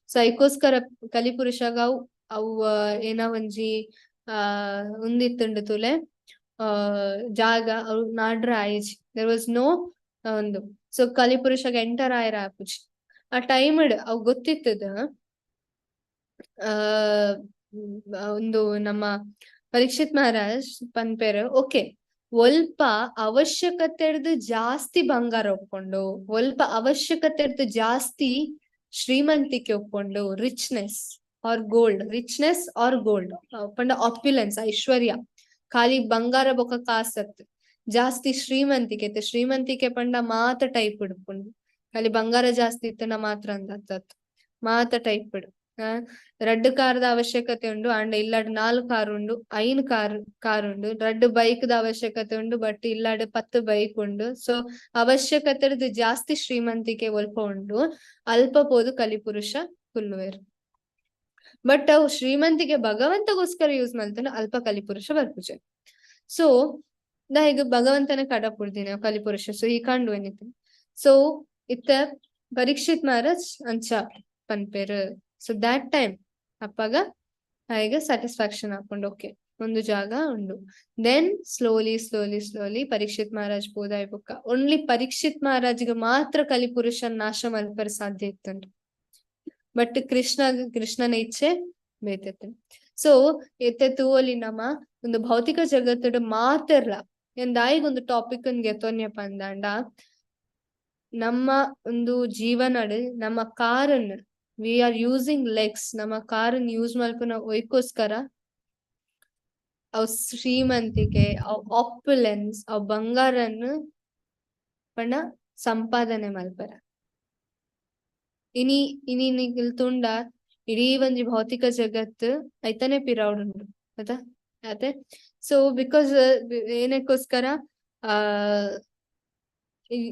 ಸೊ ಐಕೋಸ್ಕರ ಕಲಿಪುರುಷಗ ಅವು ಏನ ಒಂಜಿ ಉಂದಿತ್ತುಂಡು ತುಲೆ ಜಾಗ ಅವು ನಾಡ್ರ ಆಯಿಜಿ ದೇರ್ ವಾಸ್ ನೋ ಒಂದು ಸೊ ಕಲಿಪುರುಷಗೆ ಎಂಟರ್ ಆಯ್ರ ಆಪುಜಿ ಆ ಟೈಮ್ ಅವು ಗೊತ್ತಿತ್ತದ ಒಂದು ನಮ್ಮ ಪರೀಕ್ಷಿತ್ ಮಹಾರಾಜ್ ಪನ್ಪೇರು ಓಕೆ ಒಲ್ಪ ಅವಶ್ಯಕತೆ ಜಾಸ್ತಿ ಬಂಗಾರ ಒಪ್ಕೊಂಡು ಒಲ್ಪ ಅವಶ್ಯಕತೆ ಜಾಸ್ತಿ ಶ್ರೀಮಂತಿಕೆ ಒಪ್ಕೊಂಡು ರಿಚ್ನೆಸ್ ಆರ್ ಗೋಲ್ಡ್ ಪಂಡ ಆಪ್ಯುಲೆನ್ಸ್ ಐಶ್ವರ್ಯ ಖಾಲಿ ಬಂಗಾರ ಬೊಕ ಕಾಸತ್ ಜಾಸ್ತಿ ಶ್ರೀಮಂತಿಕೆ ಪಂಡ ಮಾತ ಟೈಪ್ ಇಡ್ಕೊಂಡು ಖಾಲಿ ಬಂಗಾರ ಜಾಸ್ತಿ ಇತ್ತನ ಮಾತ್ರ ಅಂದತ್ ಮಾತ ಟೈಪ್ ಇಡು ರಡ್ಡ್ ಕಾರ್ದ ಅವಶ್ಯಕತೆ ಉಂಡು ಅಂಡ ಇಲ್ಲಾಡ್ 4 ಕಾರ್ ಉಂಡು 5 ಕಾರ್ ಉಂಡು ರಡ್ಡ್ ಬೈಕ್ ದ ಅವಶ್ಯಕತೆ ಉಂಡು ಬಟ್ ಇಲ್ಲಾಡ್ 10 ಬೈಕ್ ಉಂಡು ಸೊ ಅವಶ್ಯಕತೆ ಜಾಸ್ತಿ ಶ್ರೀಮಂತಿಕೆ ಒಲ್ಪ ಉಂಡು ಅಲ್ಪ ಪೋದು ಕಲಿಪುರುಷ ಕುಲ್ಲುವೆರ್ ಬಟ್ ಅವು ಶ್ರೀಮಂತಿಗೆ ಭಗವಂತಗೋಸ್ಕರ ಯೂಸ್ ಮಾಡ್ತಾನೆ ಅಲ್ಪ ಕಲಿಪುರುಷ ಬರ್ಪುಜೆ ಸೊ ನಾ ಈಗ ಭಗವಂತನ ಕಡ ಪುಡ್ದಿನ ಕಲಿಪುರುಷ ಸೊ ಈ ಕಾಂಡು ಎನಿತೀನಿ ಸೊ ಇತ್ತ ಪರೀಕ್ಷಿತ್ ಮಹಾರಾಜ್ ಅಂಚ ಪನ್ಪೇರ್ ಸೊ ದ್ಯಾಟ್ ಟೈಮ್ ಅಪ್ಪಗ ಹಾಗೆ ಸ್ಯಾಟಿಸ್ಫ್ಯಾಕ್ಷನ್ ಹಾಕೊಂಡು ಓಕೆ ಒಂದು ಜಾಗ ಉಂಡು ದೆನ್ ಸ್ಲೋಲಿ ಪರೀಕ್ಷಿತ್ ಮಹಾರಾಜ್ ಬೋಧಾಯ್ ಬುಕ್ಕ ಓನ್ಲಿ ಪರೀಕ್ಷಿತ್ ಮಹಾರಾಜ್ಗೆ ಮಾತ್ರ ಕಲಿಪುರುಷನ್ ನಾಶ ಮಲ್ಪರ್ ಸಾಧ್ಯ ಇತ್ತುಂಟು ಬಟ್ ಕೃಷ್ಣನ ಇಚ್ಛೆ ಬೇತೈತೆ ಸೊ ಎತ್ತೆ ತೂವಲಿ ನಮ್ಮ ಒಂದು ಭೌತಿಕ ಜಗತ್ತುಡು ಮಾತಿರ್ಲ ಎಂದಾಯಿಗ್ ಒಂದು ಟಾಪಿಕ್ ಗೆತೊನ್ಯಪ್ಪ ಅಂದಾಂಡ ನಮ್ಮ ಒಂದು ಜೀವನಡ್ ನಮ್ಮ ಕಾರನ್ನ ವಿ ಆರ್ ಯೂಸಿಂಗ್ ಲೆಗ್ಸ್ ನಮ್ಮ ಕಾರನ್ನ ಯೂಸ್ ಮಲ್ಪುನ ಒಯ್ಕೋಸ್ಕರ ಅವ್ ಶ್ರೀಮಂತಿಕೆ ಅವ್ ಆಪ್ಯುಲೆನ್ಸ್ ಅವ್ ಬಂಗಾರನ್ನು ಪಂಡ ಸಂಪಾದನೆ ಮಲ್ಪರ ಇನಿ ತುಂಡ ಇಡೀ ಒಂಜಿ ಭೌತಿಕ ಜಗತ್ ಐತನೆ ಪಿರೌಡ್ ಉಂಡು ಆಯ್ತಾ ಅದೇ ಸೊ ಬಿಕಾಸ್ ಏನಕ್ಕೋಸ್ಕರ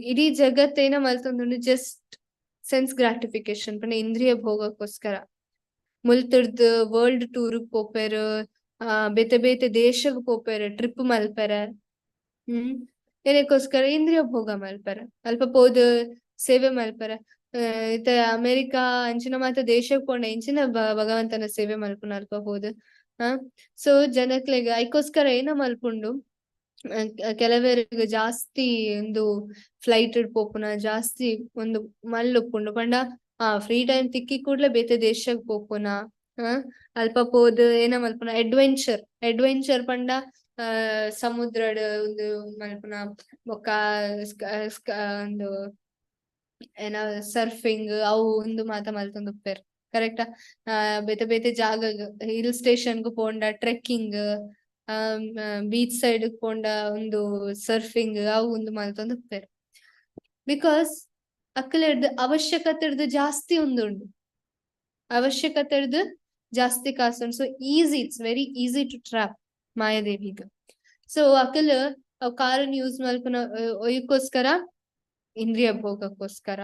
ಇಡೀ ಜಗತ್ ಏನ ಮಲ್ತೊಂದುಂಡು ಜಸ್ಟ್ ಸೆನ್ಸ್ ಗ್ರಾಟಿಫಿಕೇಶನ್ ಪಂಡ ಇಂದ್ರಿಯ ಭೋಗಕ್ಕೋಸ್ಕರ ಮುಲ್ತಿಡ್ದು ವರ್ಲ್ಡ್ ಟೂರ್ ಪೋಪೆರ್ ಬೇತೆ ದೇಶಗ್ ಪೋಪೆರ್ ಟ್ರಿಪ್ ಮಲ್ಪೆರ ಏನಕ್ಕೋಸ್ಕರ ಇಂದ್ರಿಯ ಭೋಗ ಮಲ್ಪೆರ ಅಲ್ಪ ಪೋದು ಸೇವೆ ಮಲ್ಪೆರ ಇತ್ತ ಅಮೆರಿಕಾ ಅಂಚಿನ ಮಾತ ದೇಶಕ್ ಪೋಂಡ ಇಂಚಿನ ಭಗವಂತನ ಸೇವೆ ಮಲ್ಪುನ ಅಲ್ಪ ಹೋದ್ ಸೊ ಜನಕ್ಲೆಗ್ ಐಕೋಸ್ಕರ ಏನ ಮಲ್ಪುಂಡು ಕೆಲವರಿಗೆ ಜಾಸ್ತಿ ಒಂದು ಫ್ಲೈಟ್ ಪೋಪುನ ಜಾಸ್ತಿ ಒಂದು ಮಲ್ಲುಪ್ಪುಂಡು ಪಂಡ ಫ್ರೀ ಟೈಮ್ ತಿಕ್ಕಿ ಕೂಡ್ಲೆ ಬೇತೆ ದೇಶಕ್ ಪೋಪುನ ಅಲ್ಪ ಪೋದ್ ಏನ ಮಲ್ಪುನ ಅಡ್ವೆಂಚರ್ ಪಂಡ ಸಮುದ್ರಡ್ ಒಂದು ಮಲ್ಪುನ ಬೊಕ್ಕ ಒಂದು ಏನ ಸರ್ಫಿಂಗ್ ಅವು ಒಂದು ಮಾತ ಮಲ್ತೊಂದುಪ್ಪೆರ್ ಕರೆಕ್ಟಾ ಬೇತೆ ಜಾಗ ಹಿಲ್ ಸ್ಟೇಷನ್ಗು ಪೋಂಡ ಟ್ರೆಕ್ಕಿಂಗ್ ಬೀಚ್ ಸೈಡ್ ಪೋಂಡ ಒಂದು ಸರ್ಫಿಂಗ್ ಅವು ಒಂದು ಮಲ್ತೊಂದುಪ್ಪೆರ್ ಬಿಕಾಸ್ ಅಕ್ಕಲೆಡ್ದು ಅವಶ್ಯಕತೆ ಜಾಸ್ತಿ ಉಂದುಂಡು ಅವಶ್ಯಕತೆ ಜಾಸ್ತಿ ಕಾಸುಂಡು so it's very easy to trap ಮಾಯಾದೇವಿಗ ಸೊ ಅಕ್ಕಲ್ ಅವ್ ಕಾರನ್ ಯೂಸ್ ಮಲ್ಪುನ ಒಯ್ಕೋಸ್ಕರ ಇಂದ್ರಿಯ ಭೋಗಕ್ಕೋಸ್ಕರ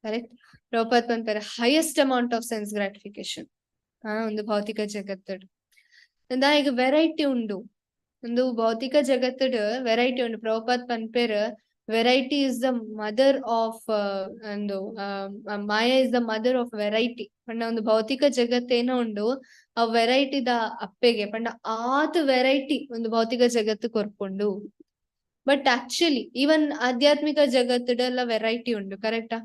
ಕರೆಕ್ಟ್ ಪ್ರಭುಪಾದ್ ಪಂಪೆರ್ highest amount of sense gratification ಒಂದು ಭೌತಿಕ ಜಗತ್ತಡ್ ಈಗ ವೆರೈಟಿ ಉಂಡು ಒಂದು ಭೌತಿಕ ಜಗತ್ತಡ್ ವೆರೈಟಿ ಉಂಡು ಪ್ರಭುಪಾದ್ ಪನ್ಪೇರ್ variety is the mother of ಒಂದು maya is the mother of variety ಪಂಡ ಒಂದು ಭೌತಿಕ ಜಗತ್ತೇನೋ ಉಂಡು ಆ ವೆರೈಟಿದ ಅಪ್ಪೆಗೆ ಪಂಡ ಆತ್ ವೆರೈಟಿ ಒಂದು ಭೌತಿಕ ಜಗತ್ತು ಕೊರ್ಪುಂಡು ಬಟ್ ಆಕ್ಚುಲಿ ಈವನ್ ಆಧ್ಯಾತ್ಮಿಕ ಜಗತ್ತಡೆಲ್ಲ ವೆರೈಟಿ ಉಂಡು ಕರೆಕ್ಟಾ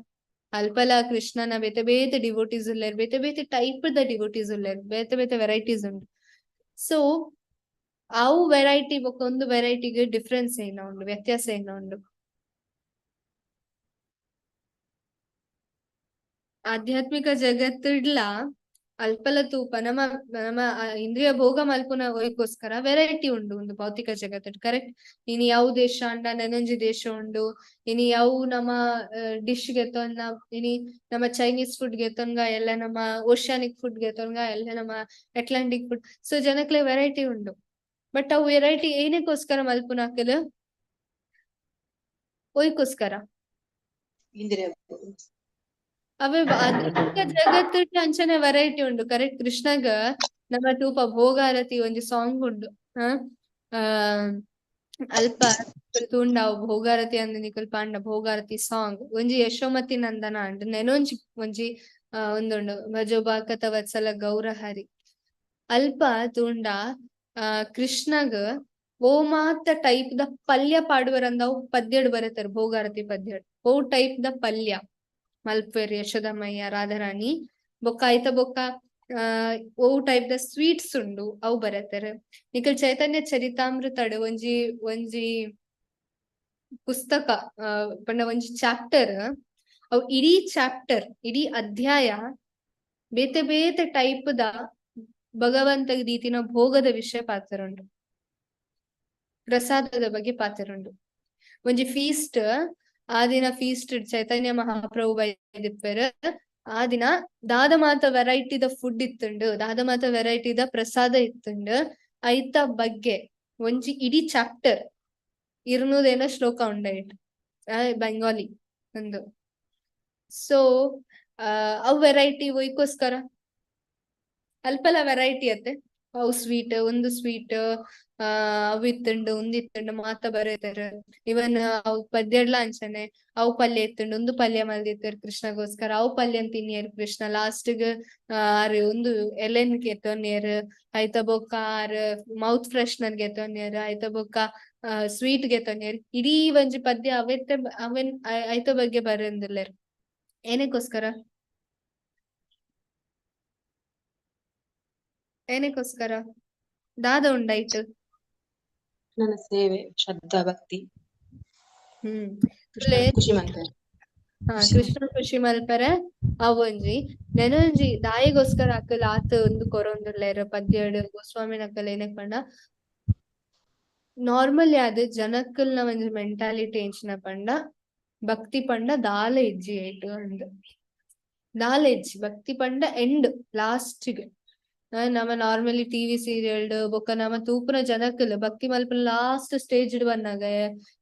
ಅಲ್ಪಲ ಕೃಷ್ಣನ ಬೇತೆ ಡಿವೋಟೀಸ್ ಉಲ್ಲೇರ್ ಬೇತೆ ಟೈಪ್ ದ ಡಿವೋಟೀಸ್ ಉಲ್ಲೇರ್ ಬೇತೆ ವೆರೈಟೀಸ್ ಉಂಡು ಸೊ ಅವು ವೆರೈಟಿ ಒಂದು ವೆರೈಟಿಗೆ ಡಿಫ್ರೆನ್ಸ್ ಏನ ಉಂಡು ವ್ಯತ್ಯಾಸ ಏನ ಉಂಡು ಆಧ್ಯಾತ್ಮಿಕ ಜಗತ್ತಿಡ್ಲ ಅಲ್ಪಲ ತೂಪ ನಮ್ಮ ಇಂದ್ರಿಯ ಭೋಗ ಮಲ್ಪುನ ಒಯ್ಕೋಸ್ಕರ ವೆರೈಟಿ ಉಂಡು ಒಂದು ಭೌತಿಕ ಜಗತ್ತಡ್ ಕರೆಕ್ಟ್ ಇನಿ ಯಾವ ದೇಶ ಅಂಡ ನೆನಂಜಿ ದೇಶ ಉಂಡು ಇನಿ ಯಾವ ನಮ್ಮ ಡಿಶ್ ಗೆತ್ತೊಂದ ಇನಿ ನಮ್ಮ ಚೈನೀಸ್ ಫುಡ್ ಗೆತ್ತೊಂಗ ಎಲ್ಲ ನಮ್ಮ ಓಷಾನಿಕ್ ಫುಡ್ ಗೆತ್ತೊಂಗ ಎಲ್ಲ ನಮ್ಮ ಅಟ್ಲಾಂಟಿಕ್ ಫುಡ್ ಸೊ ಜನಕ್ಲೆ ವೆರೈಟಿ ಉಂಡು ಬಟ್ ಅವು ವೆರೈಟಿ ಏನಕ್ಕೋಸ್ಕರ ಮಲ್ಪುನಾಕಲ್ ಒಯ್ಕೋಸ್ಕರ ಅವೇ ಆಧ್ಯಾತ್ಮಿಕ ಜಗತ್ತಿಡ್ ಅಂಚನೆ ವೆರೈಟಿ ಉಂಡು ಕರೆಕ್ಟ್ ಕೃಷ್ಣಗ ನಮ್ಮ ತೂಪ ಭೋಗಾರತಿ ಒಂಜಿ ಸಾಂಗ್ ಉಂಡು ಅಲ್ಪ ತುಂಡ ಭೋಗಾರತಿ ಅಂದ್ ನಿಕುಲ್ ಪಾಂಡ ಭೋಗಾರತಿ ಸಾಂಗ್ ಒಂಜಿ ಯಶೋಮತಿ ನಂದನ ಅಂಡ್ ನೆನೊಂಜಿ ಒಂಜಿ ಒಂದುಂಡು ಭಜೋಬಾಕತ ವತ್ಸಲ ಗೌರಹರಿ ಅಲ್ಪ ತೂಂಡ ಕೃಷ್ಣಗ್ ಓ ಮಾತ ಟೈಪ್ ದ ಪಲ್ಯ ಪಾಡುವರಂದ ಅವು ಪದ್ಯಡ್ ಬರತಾರ ಭೋಗಾರತಿ ಪದ್ಯಡ್ ಓ ಟೈಪ್ ದ ಪಲ್ಯ ಮಲ್ಪೇರ್ ಯಶೋದಮ್ಮಯ್ಯ ರಾಧಾರಾಣಿ ಬೊಕ್ಕ ಐತ ಬೊಕ್ಕ ಓ ಟೈಪ್ ದ ಸ್ವೀಟ್ಸ್ ಉಂಡು ಅವು ಬರತಾರ ನಿಖಲ್ ಚೈತನ್ಯ ಚರಿತಾಮೃತಡ್ ಒಂಜಿ ಒಂಜಿ ಪುಸ್ತಕ ಪಂಡ ಒಂಜಿ ಚಾಪ್ಟರ್ ಅವು ಇಡೀ ಚಾಪ್ಟರ್ ಇಡೀ ಅಧ್ಯಾಯ ಬೇತೆ ಬೇತೆ ಟೈಪ್ ದ ಭಗವಂತ ರೀತಿನ ಭೋಗದ ವಿಷಯ ಪಾತರುಂಡು ಪ್ರಸಾದದ ಬಗ್ಗೆ ಪಾತರುಂಡು ಒಂಜಿ ಫೀಸ್ಟ್ ಆ ದಿನ ಫೀಸ್ಟ್ ಚೈತನ್ಯ ಮಹಾಪ್ರಭು ಬೈದಿಪ್ಪರ್ ಆ ದಿನ ದಾದ ಮಾತ ವೆರೈಟಿದ ಫುಡ್ ಇತ್ತುಂಡು ದಾದ ಮಾತ ವೆರೈಟಿದ ಪ್ರಸಾದ ಇತ್ತುಂಡು ಐತ ಬಗ್ಗೆ ಒಂಜಿ ಇಡೀ ಚಾಪ್ಟರ್ 200 ಶ್ಲೋಕ ಉಂಡೈಟ್ ಬೆಂಗಾಲಿ ಒಂದು ಸೊ ಅವು ವೆರೈಟಿ ಒಯ್ಕೋಸ್ಕರ ಅಲ್ಪಲ ವೆರೈಟಿ ಅತ್ತೆ ಅವು ಸ್ವೀಟ್ ಒಂದು ಸ್ವೀಟ್ ಅವು ಇತ್ತುಂಡು ಒಂದಿತ್ತುಂಡು ಮಾತ ಬರೀತಾರ ಇವನ್ ಅವು ಪದ್ಯಡ್ಲ ಅಂಚನೆ ಅವು ಪಲ್ಯ ಇತ್ತುಂಡು ಒಂದು ಪಲ್ಯ ಮಲ್ದಿತ್ತಾರ ಕೃಷ್ಣಗೋಸ್ಕರ ಅವು ಪಲ್ಯ ತಿನ್ನಿಯರ್ ಕೃಷ್ಣ ಲಾಸ್ಟ್ಗ್ ಆರ್ ಒಂದು ಎಲೆನ್ ಗೆತ್ತೊನ್ನಿಯರ್ ಐತ ಬೊಕ್ಕ ಆರ್ ಮೌತ್ ಫ್ರೆಶ್ನರ್ ಗೆತ್ತೊನ್ನಿಯರ್ ಐತ ಬೊಕ್ಕ ಸ್ವೀಟ್ ಗೆತ್ತೊನ್ನಿಯರ್ ಇಡೀ ಒಂಜಿ ಪದ್ಯ ಅವೆನ್ ಐತ ಬಗ್ಗೆ ಬರೆಂದಿಲ್ಲರ್ ಏನಕ್ಕೋಸ್ಕರ ಏನಕ್ಕೋಸ್ಕರ ದಾದ ಉಂಡಾಯ್ತು ನನ್ನ ಸೇವೆ ಶ್ರದ್ಧಾ ಭಕ್ತಿ ಖುಷಿ ಮಾಡ್ತಾರೆ ಕೃಷ್ಣ ಖುಷಿ ಮಲ್ಪರೆ ಅವೊಂಜಿ ನೆನೊಂಜಿ ದಾಯಿಗೋಸ್ಕರ ಅಕ್ಕಲ್ ಆತ ಒಂದು ಕೊರೊಂದುಲ್ಲೇರ್ ಪದ್ಯಡ್ ಗೋಸ್ವಾಮಿನ ಅಕ್ಕಲ್ ಏನಕ್ ಪಂಡ ನಾರ್ಮಲ್ ಯಾದ್ ಜನಕ್ಕಲ್ನ ಒಂಜಿ ಮೆಂಟಾಲಿಟಿ ಎಂಚಿನ ಪಂಡ ಭಕ್ತಿ ಪಂಡ ದಾಲ ಇಜ್ಜಿ ಏಟು ಅಂದ್ ದಾಲ ಇಜ್ಜಿ ಭಕ್ತಿ ಪಂಡ ಎಂಡ್ ಲಾಸ್ಟ್ಗೆ ನಮ್ಮ ನಾರ್ಮಲಿ ಟಿವಿ ಸೀರಿಯಲ್ ಬೊಕ್ಕ ನಮ್ಮ ತೂಪುನ ಜನಕ್ಕಲ್ ಭಕ್ತಿ ಮಲ್ಪನ ಲಾಸ್ಟ್ ಸ್ಟೇಜ್ ಬನ್ನಾಗ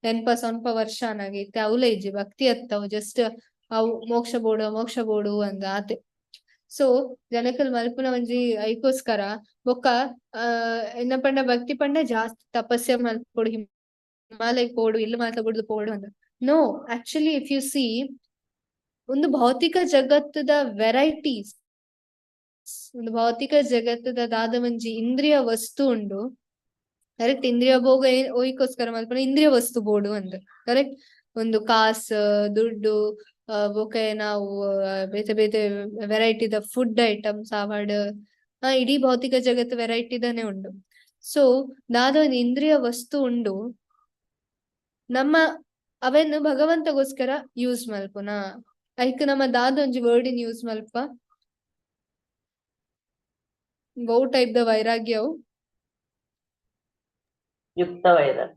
ಎನ್ಪ ಸ್ವಲ್ಪ ವರ್ಷ ಅನಾಗ ಇತ್ತೆ ಅವಲ ಇಜ್ಜಿ ಭಕ್ತಿ ಅತ್ತವು ಜಸ್ಟ್ ಅವು ಮೋಕ್ಷ ಬೋಡು ಅಂದ ಆತೆ ಸೊ ಜನಕ್ಕಲ್ ಮಲ್ಪುನ ಒಂಜಿ ಐಕೋಸ್ಕರ ಬೊಕ್ಕ ಎನ್ನ ಪಂಡ ಭಕ್ತಿ ಪಂಡ ಜಾಸ್ತಿ ತಪಸ್ಯ ಮಲ್ಪೊಡು ಹಿಮಾಲಯಕ್ ಪೋಡು ಇಲ್ಲಿ ಮಾತ ಬಿಡುದು ಪೋಡು ಅಂದ no actually if you see ಒಂದು ಭೌತಿಕ ಜಗತ್ತದ ವೆರೈಟೀಸ್ ಒಂದು ಭೌತಿಕ ಜಗತ್ತದ ದಾದ ಒಂಜಿ ಇಂದ್ರಿಯ ವಸ್ತು ಉಂಡು ಕರೆಕ್ಟ್ ಇಂದ್ರಿಯ ಭೋಗ ಒಯ್ಕೋಸ್ಕರ ಮಲ್ಪನ ಇಂದ್ರಿಯ ವಸ್ತು ಬೋಡು ಅಂದ್ ಕರೆಕ್ಟ್ ಒಂದು ಕಾಸ್ ದುಡ್ಡು ಬೊಕ ನಾವು ಬೇತೆ ಬೇತೆ ವೆರೈಟಿದ ಫುಡ್ ಐಟಮ್ಸ್ ಆವಾಡ್ ಇಡೀ ಭೌತಿಕ ಜಗತ್ತು ವೆರೈಟಿದಾನೆ ಉಂಡು ಸೊ ದಾದ ಒಂದು ಇಂದ್ರಿಯ ವಸ್ತು ಉಂಡು ನಮ್ಮ ಅವೆನ್ ಭಗವಂತಗೋಸ್ಕರ ಯೂಸ್ ಮಲ್ಪುನ ಐಕ್ ನಮ್ಮ ದಾದ ಒಂಜಿ ವರ್ಡಿನ್ ಯೂಸ್ ಮಲ್ಪ ಗೌ ಟೈಪ್ ದ ವೈರಾಗ್ಯವು ಯುಕ್ತ ವೈರಾಗ್ಯ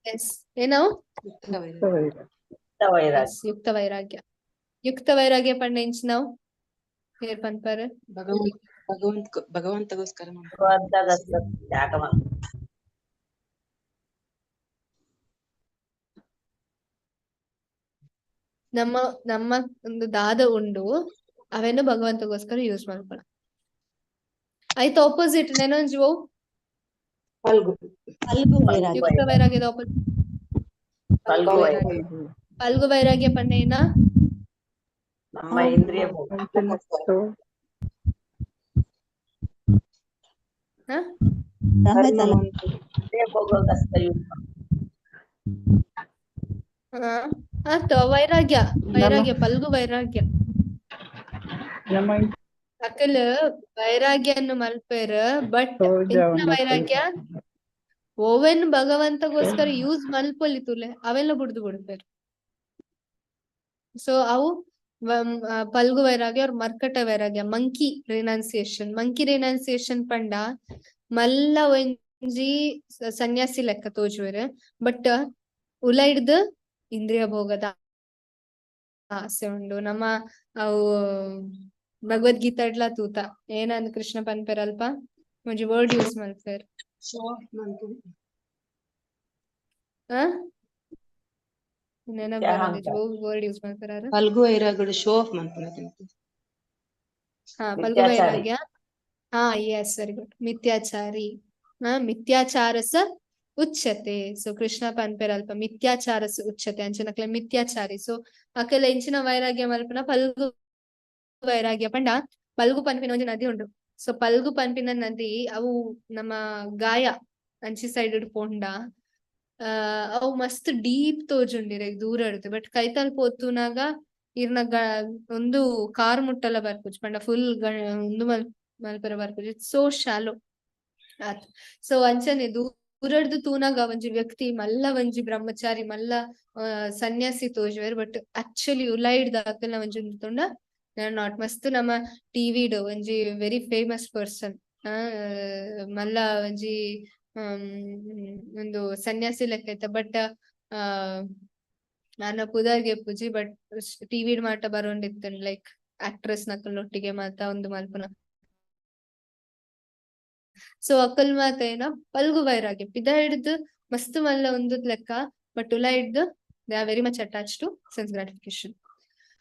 ಎಸ್ ಏನವು ಯುಕ್ತ ವೈರಾಗ್ಯ ಯುಕ್ತ ವೈರಾಗ್ಯ ಪಂಡ ಇಂಚ್ ನಾವು ಹೇರ್ ಪನ್ಪರ್ ಭಗವಂತಗೋಸ್ಕರ ನಮ್ಮ ಒಂದು ದಾದ ಉಂಡು ಅವೇನು ಭಗವಂತಗೋಸ್ಕರ ಯೂಸ್ ಮಾಡ್ಕೊಳ ಆಯ್ತು ಆಪೋಸಿಟ್ ನೆನೊಂಜು ಯುಕ್ತ ವೈರಾಗ್ಯದ ಆಪೋಸಿಟ್ ಫಲ್ಗು ವೈರಾಗ್ಯ ಪಂಡ ಏನ ನಮ್ಮ ಇಂದ್ರಿಯ ವೈರಾಗ್ಯ ಫಲ್ಗು ವೈರಾಗ್ಯ ಅಕಲ್ ವೈರಾಗ್ಯನ್ನು ಮಲ್ಪೇರ್ ಬಟ್ ವೈರಾಗ್ಯ ಓವೆನ್ ಭಗವಂತಗೋಸ್ಕರ ಯೂಸ್ ಮಲ್ಪೊಲಿತುಲೆ ಅವೆಲ್ಲ ಬುಡ್ದು ಬಿಡ್ಪೇರ್ ಸೊ ಅವು ಫಲ್ಗು ವೈರಾಗ್ಯ ಅವ್ರ ಮರ್ಕಟ ವೈರಾಗ್ಯ ಮಂಕಿ ರಿನೌನ್ಸಿಯೇಷನ್ ಪಂಡ ಮಲ್ಲ ಒಂಜಿ ಸನ್ಯಾಸಿ ಲೆಕ್ಕ ತೋಜುವೆರ್ ಬಟ್ ಉಲೈಡ್ದು ಇಂದ್ರಿಯ ಭೋಗದ ಆಸೆ ಉಂಡು ನಮ್ಮ ಅವು ಭಗವದ್ಗೀತಾ ಇಡ್ಲ ತೂತ ಏನಂದ್ ಕೃಷ್ಣ ಪನ್ಪೇರ್ ಅಲ್ಪ ಒಂಜಿ ವರ್ಡ್ ಯೂಸ್ ಮಲ್ಪೇರ್ ವರ್ಡ್ ಯೂಸ್ ಮಲ್ಪೇರ್ ಫಲ್ಗು ವೈರಾಗ್ಯಡು ಶೋ ಆಫ್ ಮಲ್ಪುನ ಫಲ್ಗು ವೈರಾಗ್ಯ ಎಸ್ ವೆರಿ ಗುಡ್ ಮಿಥ್ಯಾಚಾರಿ ಮಿಥ್ಯಾಚಾರಸ ಉಚ್ಯತೆ. ಸೊ ಕೃಷ್ಣ ಪನ್ಪೆರ್ ಅಲ್ಪ ಮಿಥ್ಯಾಚಾರ ಉಚ್ಯತೆ ಅಂಚನಕ್ಲೆ ಮಿಥ್ಯಾಚಾರಿ. ಸೊ ಅಕಲ ಎಂಚಿನ ವೈರಾಗ್ಯ ಮಲ್ಪನ ಪಲ್ಗು ವೈರಾಗ್ಯ ಪಂಡ ಪಲ್ಗು ಪನ್ಪಿನ ಒಂಜಿ ನದಿ ಉಂಡು. ಸೊ ಪಲ್ಗು ಪನ್ಪಿನ ನದಿ ಅವು ನಮ್ಮ ಗಾಯ ಅಂಚಿ ಸೈಡ್ ಪೋಂಡ ಅವು ಮಸ್ತ್ ಡೀಪ್ ತೋಜುಂಡಿರ ದೂರ ಇರುತ್ತೆ. ಬಟ್ ಕೈತಲ್ ಪೋತುನಾಗ ಇರ್ನ ಒಂದು ಕಾರ್ ಮುಟ್ಟಲ ಬರ್ಪುಜ್ ಪಂಡ ಫುಲ್ ಒಂದು ಮಲ್ಪರ ಬರ್ಪುಜ್. ಇಟ್ಸ್ ಸೋ ಶಾಲೋ ಆತ್. ಸೊ ಅಂಚನೆ ದೂರಡ್ದು ತೂನಾಗ ಒಂಜಿ ವ್ಯಕ್ತಿ ಮಲ್ಲ ಒಂಜಿ ಬ್ರಹ್ಮಚಾರಿ ಮಲ್ಲ ಸನ್ಯಾಸಿ ತೋಜುವೆರ್. ಬಟ್ ಆಕ್ಚುಲಿ ಉಲಾಯಿಡ್ ದಾಕಲ್ನ ಒಂಜಿ ತುಂಡ ನಾಟ್ ಮಸ್ತ್ ನಮ್ಮ ಟಿವಿಡ್ ಒಂಜಿ ವೆರಿ ಫೇಮಸ್ ಪರ್ಸನ್ ಮಲ್ಲ ಒಂಜಿ ಒಂದು ಸನ್ಯಾಸಿ ಲೆಕ್ಕ ಐತ. ಬಟ್ ನಾನು ಪುದಾರ್ಗೆ ಪೂಜಿ ಬಟ್ ಟಿವಿಡ್ ಮಾಟ ಬರೋಂಡಿತ್ತು ಲೈಕ್ ಆಕ್ಟ್ರೆಸ್ ನಕಲ್ನೊಟ್ಟಿಗೆ ಮಾತ ಒಂದು ಮಲ್ಪುನ. ಸೊ ಅಕಲ್ ಮಾತ ಏನ ಪಲ್ಗು ವೈರಾಗ್ಯ ಪಿದ ಹಿಡ್ದು ಮಸ್ತ್ ಮಲ್ಲ ಒಂದು ಲೆಕ್ಕ. ಬಟ್ ಉಲ ಹಿಡ್ದು they are very much attach to sense gratification.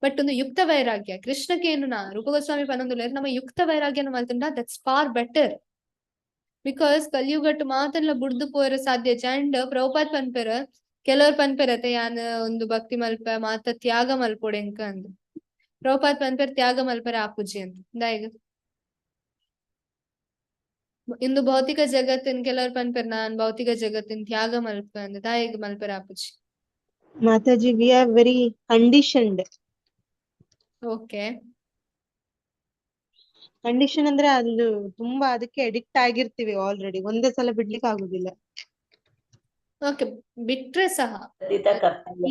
But ಒಂದು ಯುಕ್ತ ವೈರಾಗ್ಯ ಕೃಷ್ಣಕ್ಕೆ ಏನು ನಾ ರೂಪ ಗೋಸ್ವಾಮಿ ಪನೊಂದುಲ್ಲೇರ್ ನಮ್ಮ ಯುಕ್ತ ವೈರಾಗ್ಯನ ಮಲ್ತುಂಡ ದಟ್ಸ್ ಫಾರ್ ಬೆಟರ್. ಬಿಕಾಸ್ ಕಲಿಯುಗಟ್ಟು ಮಾತಲ್ಲ ಬುಡ್ದು ಪೋರ ಸಾಧ್ಯ. ಅಂಡ್ ಪ್ರಭುಪಾದ್ ಪನ್ಪೆರ್ ಕೆಲವ್ರು ಪನ್ಪೆರತೆ ಯಾನ್ ಒಂದು ಭಕ್ತಿ ಮಲ್ಪ ಮಾತ ತ್ಯಾಗ ಮಲ್ಪೊಡೆಂಕ ಅಂದ್. ಪ್ರಭುಪಾದ್ ಪನ್ಪೆರ್ ತ್ಯಾಗ ಮಲ್ಪರೆ ಆಪುಜಿ ಅಂತ ದಾಯಿಗ ಇಂದು ಭೌತಿಕ ಜಗತ್ತಿನ ಕೆಲವ್ರು ಪನ್ಪೆರ್ ನಾನ್ ಭೌತಿಕ ಜಗತ್ತಿನ ತ್ಯಾಗ ಮಲ್ಪ ಅಂದ್ ದಾಯಿಗ ಮಲ್ಪರೆ ಆಪುಜಿ. Mataji, we are very conditioned. Okay condition ಅಂದ್ರೆ ಅದು ತುಂಬಾ ಅದಕ್ಕೆ ಅಡಿಕ್ಟ್ ಆಗಿರ್ತೀವಿ ಆಲ್ರೆಡಿ. ಒಂದೇ ಸಲ ಬಿಡ್ಲಿಕ್ಕೆ ಆಗುದಿಲ್ಲ. ಓಕೆ ಬಿಟ್ರೆ ಸಹ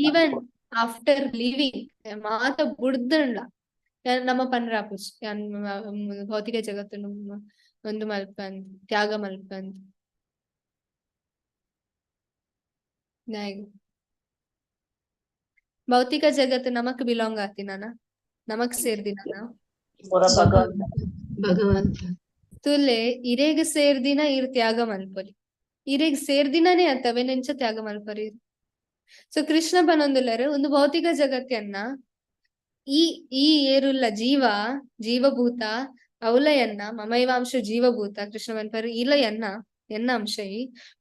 ಈವನ್ ಆಫ್ಟರ್ ಲಿವಿಂಗ್ ಮಾತ ಬುಡ್ದಂಡ ನಮ್ಮ ಪನ್ರ ಆಪುಜಿ ಭೌತಿಕ ಜಗತ್ತನ್ನು ಒಂದು ಮಲ್ಪಂದ್ ತ್ಯಾಗ ಮಲ್ಪಂದ್ ಭೌತಿಕ ಜಗತ್ತು ನಮಕ್ ಬಿಲಾಂಗ್ ಆತಿನ ನಮಕ್ ಸೇರ್ದಿನ ಭಗವಂತ ತುಲೆ ಇರೇಗ ಸೇರ್ದಿನ ಇರ್ ತ್ಯಾಗ ಮಲ್ಪೊಲಿ. ಇರೇಗ ಸೇರ್ದಿನನೇ ಅಂತವೆ ನೆಂಚ ತ್ಯಾಗ ಮಲ್ಪರಿ. ಸೊ ಕೃಷ್ಣ ಪನೊಂದುಲ್ಲರು ಒಂದು ಭೌತಿಕ ಜಗತ್ತನ್ನ ಈ ಏರುಲ್ಲ ಜೀವಭೂತ ಅವಲಯನ್ನ ಮಮೈವಾಂಶ ಜೀವಭೂತ ಕೃಷ್ಣ ಪನ್ಪರು ಇಲಯನ್ನ ಎನ್ನ ಅಂಶ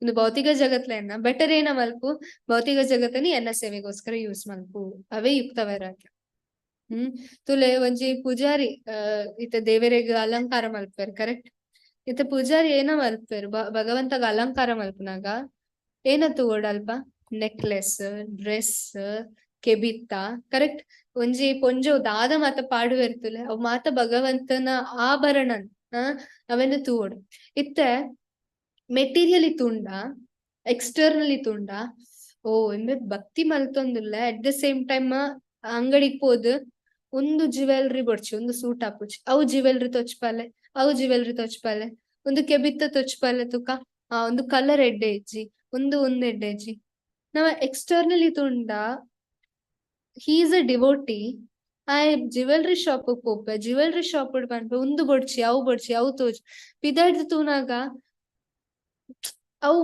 ಒಂದು ಭೌತಿಕ ಜಗತ್ಲನ್ನ ಬೆಟರ್ ಏನ ಮಲ್ಪು ಭೌತಿಕ ಜಗತ್ತನಿ ಎನ್ನ ಸೇವೆಗೋಸ್ಕರ ಯೂಸ್ ಮಲ್ಪು ಅವೇ ಯುಕ್ತ ವೈರಾಗ್ಯ. ತುಲೆ ಒಂಜಿ ಪೂಜಾರಿ ಇತ್ತ ದೇವರಿಗೆ ಅಲಂಕಾರ ಮಲ್ಪೇರ್ ಕರೆಕ್ಟ್. ಇತ್ತ ಪೂಜಾರಿ ಏನ ಮಲ್ಪೇರ್ ಭಗವಂತಗ ಅಲಂಕಾರ ಮಲ್ಪನಾಗ ಏನತ್ತು ಓಡಲ್ಪ ನೆಕ್ಲೆಸ್ ಡ್ರೆಸ್ ಕೆಬಿತ್ತ ಕರೆಕ್ಟ್. ಒಂಜಿ ಪೊಂಜೋ ದಾದ ಮಾತ ಪಾಡುವೆರ್ತುಲೆ ಅವ್ ಮಾತ ಭಗವಂತನ ಆಭರಣನ್ ಅವೆನ್ನ ತೂವೋಡು. ಇತ್ತ ಮೆಟೀರಿಯಲಿ ತೂಂಡ ಎಕ್ಸ್ಟರ್ನಲಿ ತೂಂಡ ಓ ಎಂಬೆ ಭಕ್ತಿ ಮಲ್ತೊಂದುಲ್ಲ. ಅಟ್ ದ ಸೇಮ್ ಟೈಮ್ ಅಂಗಡಿಗೆ ಹೋದ್ ಒಂದು ಜ್ಯುವೆಲ್ರಿ ಬೊಡ್ಚಿ ಒಂದು ಸೂಟ್ ಹಾಪುಚಿ ಅವು ಜ್ಯುವೆಲ್ರಿ ತೊಚ್ಪಾಲೆ ಒಂದು ಕೆಬಿತ್ತ ತೊಚ್ಪಾಲೆ ತುಕ ಒಂದು ಕಲರ್ ಎಡ್ಡೆ ಇಜ್ಜಿ ಒಂದು ಎಡ್ಡೆ ಇಜ್ಜಿ ನಾವ್ ಎಕ್ಸ್ಟರ್ನಲಿ ತುಂಡ ಹೀ ಈಸ್ ಅ ಡಿವೋಟಿ. ಆ ಜ್ಯುವೆಲ್ರಿ ಶಾಪ್ ಪೋಪೆ ಜ್ಯುವೆಲ್ರಿ ಶಾಪ್ ಪನ್ಪೆ ಒಂದು ಬೊಡ್ಚಿ ಅವು ತೋಜ್ ಪಿದಾಡ್ದು ತೂನಾಗ ಅವು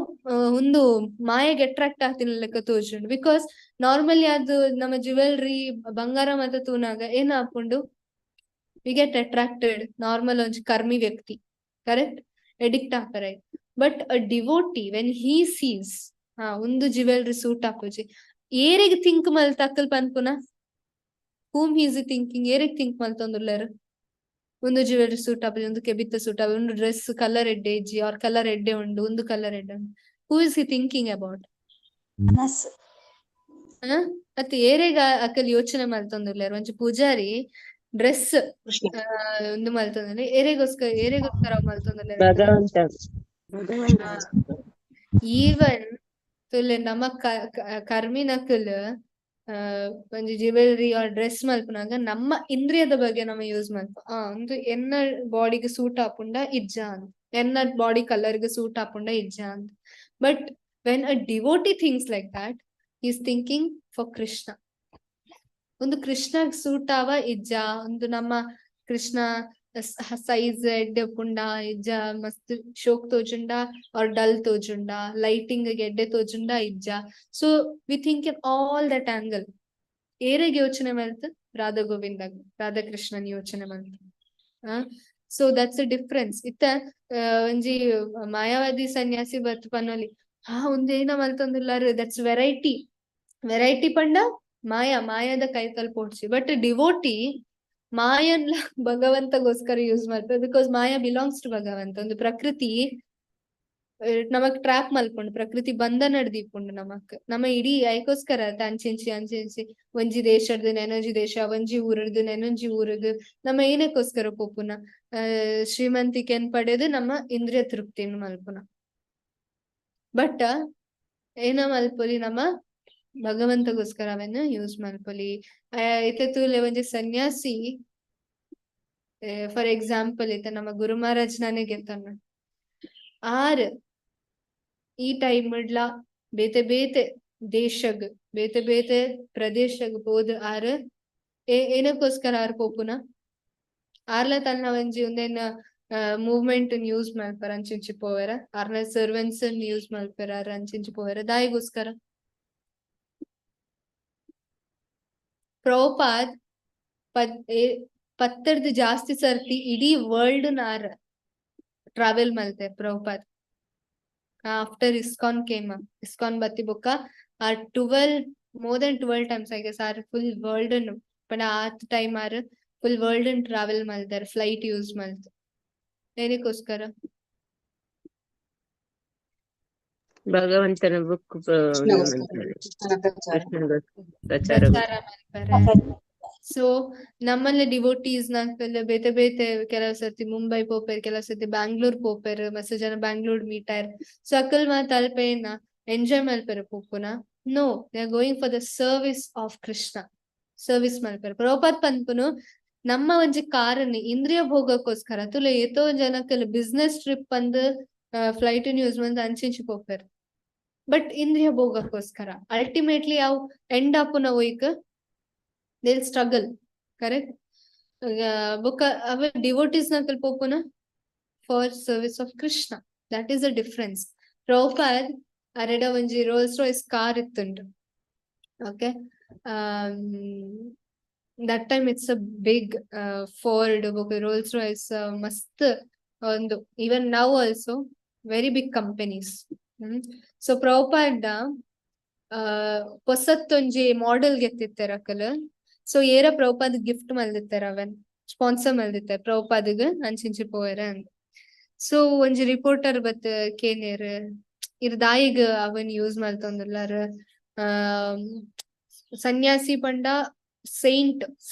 ಒಂದು ಮಾಯೆಗೆ ಅಟ್ರಾಕ್ಟ್ ಆಗ್ತಿಲ್ಲ ಲೆಕ್ಕ ತೋಜುಂಡು. ಬಿಕಾಸ್ ನಾರ್ಮಲಿ ಅದು ನಮ್ಮ ಜ್ಯುವೆಲ್ರಿ ಬಂಗಾರ ಮಾತ ತೂನಾಗ ಏನ್ ಹಾಕೊಂಡು ವಿ ಗೆಟ್ ಅಟ್ರಾಕ್ಟೆಡ್ ನಾರ್ಮಲ್ ಒಂಜಿ ಕರ್ಮಿ ವ್ಯಕ್ತಿ ಕರೆಕ್ಟ್ ಎಡಿಕ್ಟ್ ಆಗ್ತಾರೆ. But a devotee when he sees ಒಂದು ಜ್ಯುವೆಲ್ರಿ ಸೂಟ್ ಹಾಕೋಜಿ ಏರೆಗ್ ಥಿಂಕ್ ಮಲ್ತ ಅಕ್ಕಲ್ ಪನ್ಪುನ ಹೂಮ್ ಹೀಸ್ ಥಿಂಕಿಂಗ್ ಏರೆಗ್ ಥಿಂಕ್ ಮಲ್ತೊಂದುಲ್ಲೆರ್ ಒಂದು ಜ್ಯುವೆಲ್ರಿ ಸೂಟ್ ಹಾಪುಜಿ ಒಂದು ಕೆಬಿತ್ತ ಸೂಟ್ ಹಾಪುಜಿ ಒಂದು ಡ್ರೆಸ್ ಕಲರ್ ಎಡ್ಡೆ ಇಜ್ಜಿ ಆರ್ ಕಲರ್ ಎಡ್ಡೆ ಉಂಡು ಒಂದು ಕಲರ್ ಎಡ್ಡೆ ಉಂಡು. Who is he thinking about ಮತ್ತೆ ಏರೆಗ ಅಕ್ಕಲ್ ಯೋಚನೆ ಮಲ್ತೊಂದುಲ್ಲೆರ್ ಒಂಜಿ ಪೂಜಾರಿ ಡ್ರೆಸ್ ಒಂದು ಮಲ್ತೊಂದುಲ್ಲೆ ಏರೆಗೋಸ್ಕರ ಮಲ್ತೊಂದುಲ್ಲೆರ್ ಈವನ್ ತುಲೆ ನಮ ಕರ್ಮಿನಕಲ್ ಒಂಜಿ ಜ್ಯುವೆಲ್ರಿ ಆರ್ ಡ್ರೆಸ್ ಮಲ್ಪನಾಗ ನಮ್ಮ ಇಂದ್ರಿಯದ ಬಗ್ಗೆ ನಮ್ಮ ಯೂಸ್ ಮಲ್ಪ ಒಂದು ಎನ್ನ ಬಾಡಿಗೆ ಸೂಟ್ ಹಾಪುಂಡ ಇಜ್ಜ ಅಂತ ಎನ್ನ ಬಾಡಿ ಕಲರ್ಗೆ ಸೂಟ್ ಹಾಪುಂಡ ಇಜ್ಜ ಅಂತ. But when a devotee things like that is thinking for Krishna. ಒಂದು ಕೃಷ್ಣ ಸೂಟ್ ಆವ ಇಜ್ಜ ಒಂದು ನಮ್ಮ ಕೃಷ್ಣ ಸೈಜ್ ಎಡ್ಡೆ ಪುಂಡ ಇಜ್ಜ ಮಸ್ತ್ ಶೋಕ್ ತೋಜುಂಡ ಆರ್ ಡಲ್ ತೋಜುಂಡ ಲೈಟಿಂಗ್ ಎಡ್ಡೆ ತೋಜುಂಡ ಇಜ್ಜ. So we think in all that angle. ಏರೆಗ್ ಯೋಚನೆ ಮಲ್ತು ರಾಧಾ ಗೋವಿಂದಾಗ ರಾಧಾ ಕೃಷ್ಣನ್ ಯೋಚನೆ ಮಲ್ತು. So that's a difference. ಇತ್ತ ಒಂಜಿ ಮಾಯಾವಾದಿ ಸನ್ಯಾಸಿ ಬರ್ತು ಪನ್ನೊಲಿ ಒಂದೇನ ಮಲ್ತೊಂದುಲ್ಲಾರು ದಟ್ಸ್ ವೆರೈಟಿ ಪಂಡ ಮಾಯದ ಕೈತಲ್ ಪೋಡ್ಸಿ ಬಟ್ ಡಿವೋಟಿ ಮಾಯನ್ಲ ಭಗವಂತಗೋಸ್ಕರ ಯೂಸ್ ಮಾಡ್ತಾರೆ ಬಿಕಾಸ್ ಮಾಯಾ ಬಿಲಾಂಗ್ಸ್ ಟು ಭಗವಂತ. ಒಂದು ಪ್ರಕೃತಿ ನಮಕ್ ಟ್ರಾಪ್ ಮಲ್ಪುಂಡು, ಪ್ರಕೃತಿ ಬಂಧ ನಡ್ದಿಪ್ಪುಂಡು ನಮ್ಮ ಇಡೀ ಐಕೋಸ್ಕರ ಅಂಚೆಂಚಿ ಒಂಜಿ ದೇಶಡ್ದು ನೆನೊಂಜಿ ದೇಶ, ಒಂಜಿ ಊರಡ್ದು ನೆನೊಂಜಿ ಊರಗ್ ನಮ್ಮ ಏನಕ್ಕೋಸ್ಕರ ಪೋಪುನ ಶ್ರೀಮಂತಿಕೆನ್ ಪಡೆದು ನಮ್ಮ ಇಂದ್ರಿಯ ತೃಪ್ತಿನ್ ಮಲ್ಪುನ. ಬಟ್ ಏನ ಮಲ್ಪೊಲಿ ನಮ್ಮ ಭಗವಂತಗೋಸ್ಕರ ಅವೆನ್ ಯೂಸ್ ಮಲ್ಪೊಲಿ. ಇತ್ತೆ ತೂಲೆ ಒಂಜಿ ಸನ್ಯಾಸಿ ಫಾರ್ ಎಕ್ಸಾಂಪಲ್ ಇತ್ತೆ ನಮ್ಮ ಗುರು ಮಹಾರಾಜ್ ನಾನೇ ಗೆತ್ತನ್ನ ಆರ್ ಈ ಟೈಮ್ಡ್ಲ ಬೇತೆ ಬೇತೆ ದೇಶಗ್ ಬೇತೆ ಬೇತೆ ಪ್ರದೇಶಗ್ ಹೋದ್ ಆರ್ ಏನಕ್ಕೋಸ್ಕರ ಆರ್ ಪೋಪುನ ಆರ್ಲ ತನ್ನ ಒಂಜಿ ಉಂದೆನ್ ಮೂವ್ಮೆಂಟ್ ಯೂಸ್ ಮಲ್ಪರ ಅಂಚಿಂಚಿ ಪೋವೆರ, ಆರ್ನ ಸರ್ವೆಂಟ್ಸ್ ಯೂಸ್ ಮಲ್ಪರ ಅಂಚಿಂಚಿ ಪೋವೆರ ದಾಯಿಗೋಸ್ಕರ. ಪ್ರಭುಪಾದ್ ಪತ್ತರ್ದು ಜಾಸ್ತಿ ಸರ್ತಿ ಇಡೀ ವರ್ಲ್ಡ್ ನಾರ್ ಟ್ರಾವೆಲ್ ಮಲ್ತೆ ಪ್ರಭುಪಾದ್. ಆಫ್ಟರ್ ಇಸ್ಕಾನ್ ಬತ್ತಿ ಬೊಕ್ಕ ಆರ್ 12 times I guess ಆರ್ ಫುಲ್ ವರ್ಲ್ಡ್ ಪಂಡ ಆತ್ ಟೈಮ್ ಆರ್ ಫುಲ್ ವರ್ಲ್ಡ್ ಟ್ರಾವೆಲ್ ಮಲ್ತಾರ ಫ್ಲೈಟ್ ಯೂಸ್ ಮಲ್ತ. ಏನಕ್ಕೋಸ್ಕರ? ಭಗವಂತನ ಬುಕ್ ಪ್ರಚಾರ ಮಲ್ಪರ. ಸೊ ನಮ್ಮಲ್ಲಿ ಡಿವೋಟೀಸ್ ನಾಲ್ಕಲ್ಲ ಬೇತೆ ಬೇತೆ ಕೆಲವು ಸರ್ತಿ ಮುಂಬೈ ಪೋಪೆರ್, ಕೆಲವು ಸರ್ತಿ ಬ್ಯಾಂಗ್ಳೂರ್ ಪೋಪೆರ್, ಮಸ್ತ್ ಜನ ಬ್ಯಾಂಗ್ಳೂರ್ ಮೀಟಾರ್. ಸೊ ಅಕಲ್ ಮಾತ ಅಲ್ಪೇನ ಎಂಜಾಯ್ ಮಲ್ಪೆರ್ ಪೋಪುನ? No, they are going for the service of Krishna. Service ಮಲ್ಪೆರ್ ಪ್ರಭುಪಾದ್ ಪನ್ಪುನು ನಮ್ಮ ಒಂಜಿ ಕಾರನ್ ಇಂದ್ರಿಯ ಭೋಗಕ್ಕೋಸ್ಕರ ತುಲೆ ಎತೋ ಜನಕ್ಕಲ್ ಬಿಸ್ನೆಸ್ ಟ್ರಿಪ್ ಅಂದ್ ಫ್ಲೈಟ್ ಯೂಸ್ ಮಂದ್ ಅಂಚಿಂಚಿ ಪೋಪೆರ್. ಬಟ್ ಇಂದ್ರಿಯ ಭೋಗಕ್ಕೋಸ್ಕರ ಅಲ್ಟಿಮೇಟ್ಲಿ ಅವು ಎಂಡ್ ಆಪುನ ಒಯ್ಕ್ they'll struggle, correct? Book our devotees nakal popuna for service of Krishna. That is the difference. Prabhupada areda onji Rolls Royce car ittundu. Okay, that time it's a big Ford book Rolls Royce mast ondu, even now also very big companies. So Prabhupada ಹೊಸತ್ತೊಂಜಿ ಮಾಡೆಲ್ ಗೆತ್ತಿತ್ತಾರಕಲ್. ಸೊ ಏರ ಪ್ರಭುಪಾದ್ ಗಿಫ್ಟ್ ಮಲ್ದಿತ್ತಾರ, ಅವನ್ ಸ್ಪಾನ್ಸರ್ ಮಲ್ದಿತ್ತಾರ ಪ್ರಭುಪಾದ್ಗ್ ಅಂಚಿಂಚಿ ಪೋಯರ ಅಂತ. ಸೊ ಒಂಜಿ ರಿಪೋರ್ಟರ್ ಬತ್ ಕೇನೇರ್ ಇರ್ ದಾಯಿಗ್ ಅವನ್ ಯೂಸ್ ಮಲ್ತೊಂದುಲ್ಲಾರ ಸನ್ಯಾಸಿ ಪಂಡ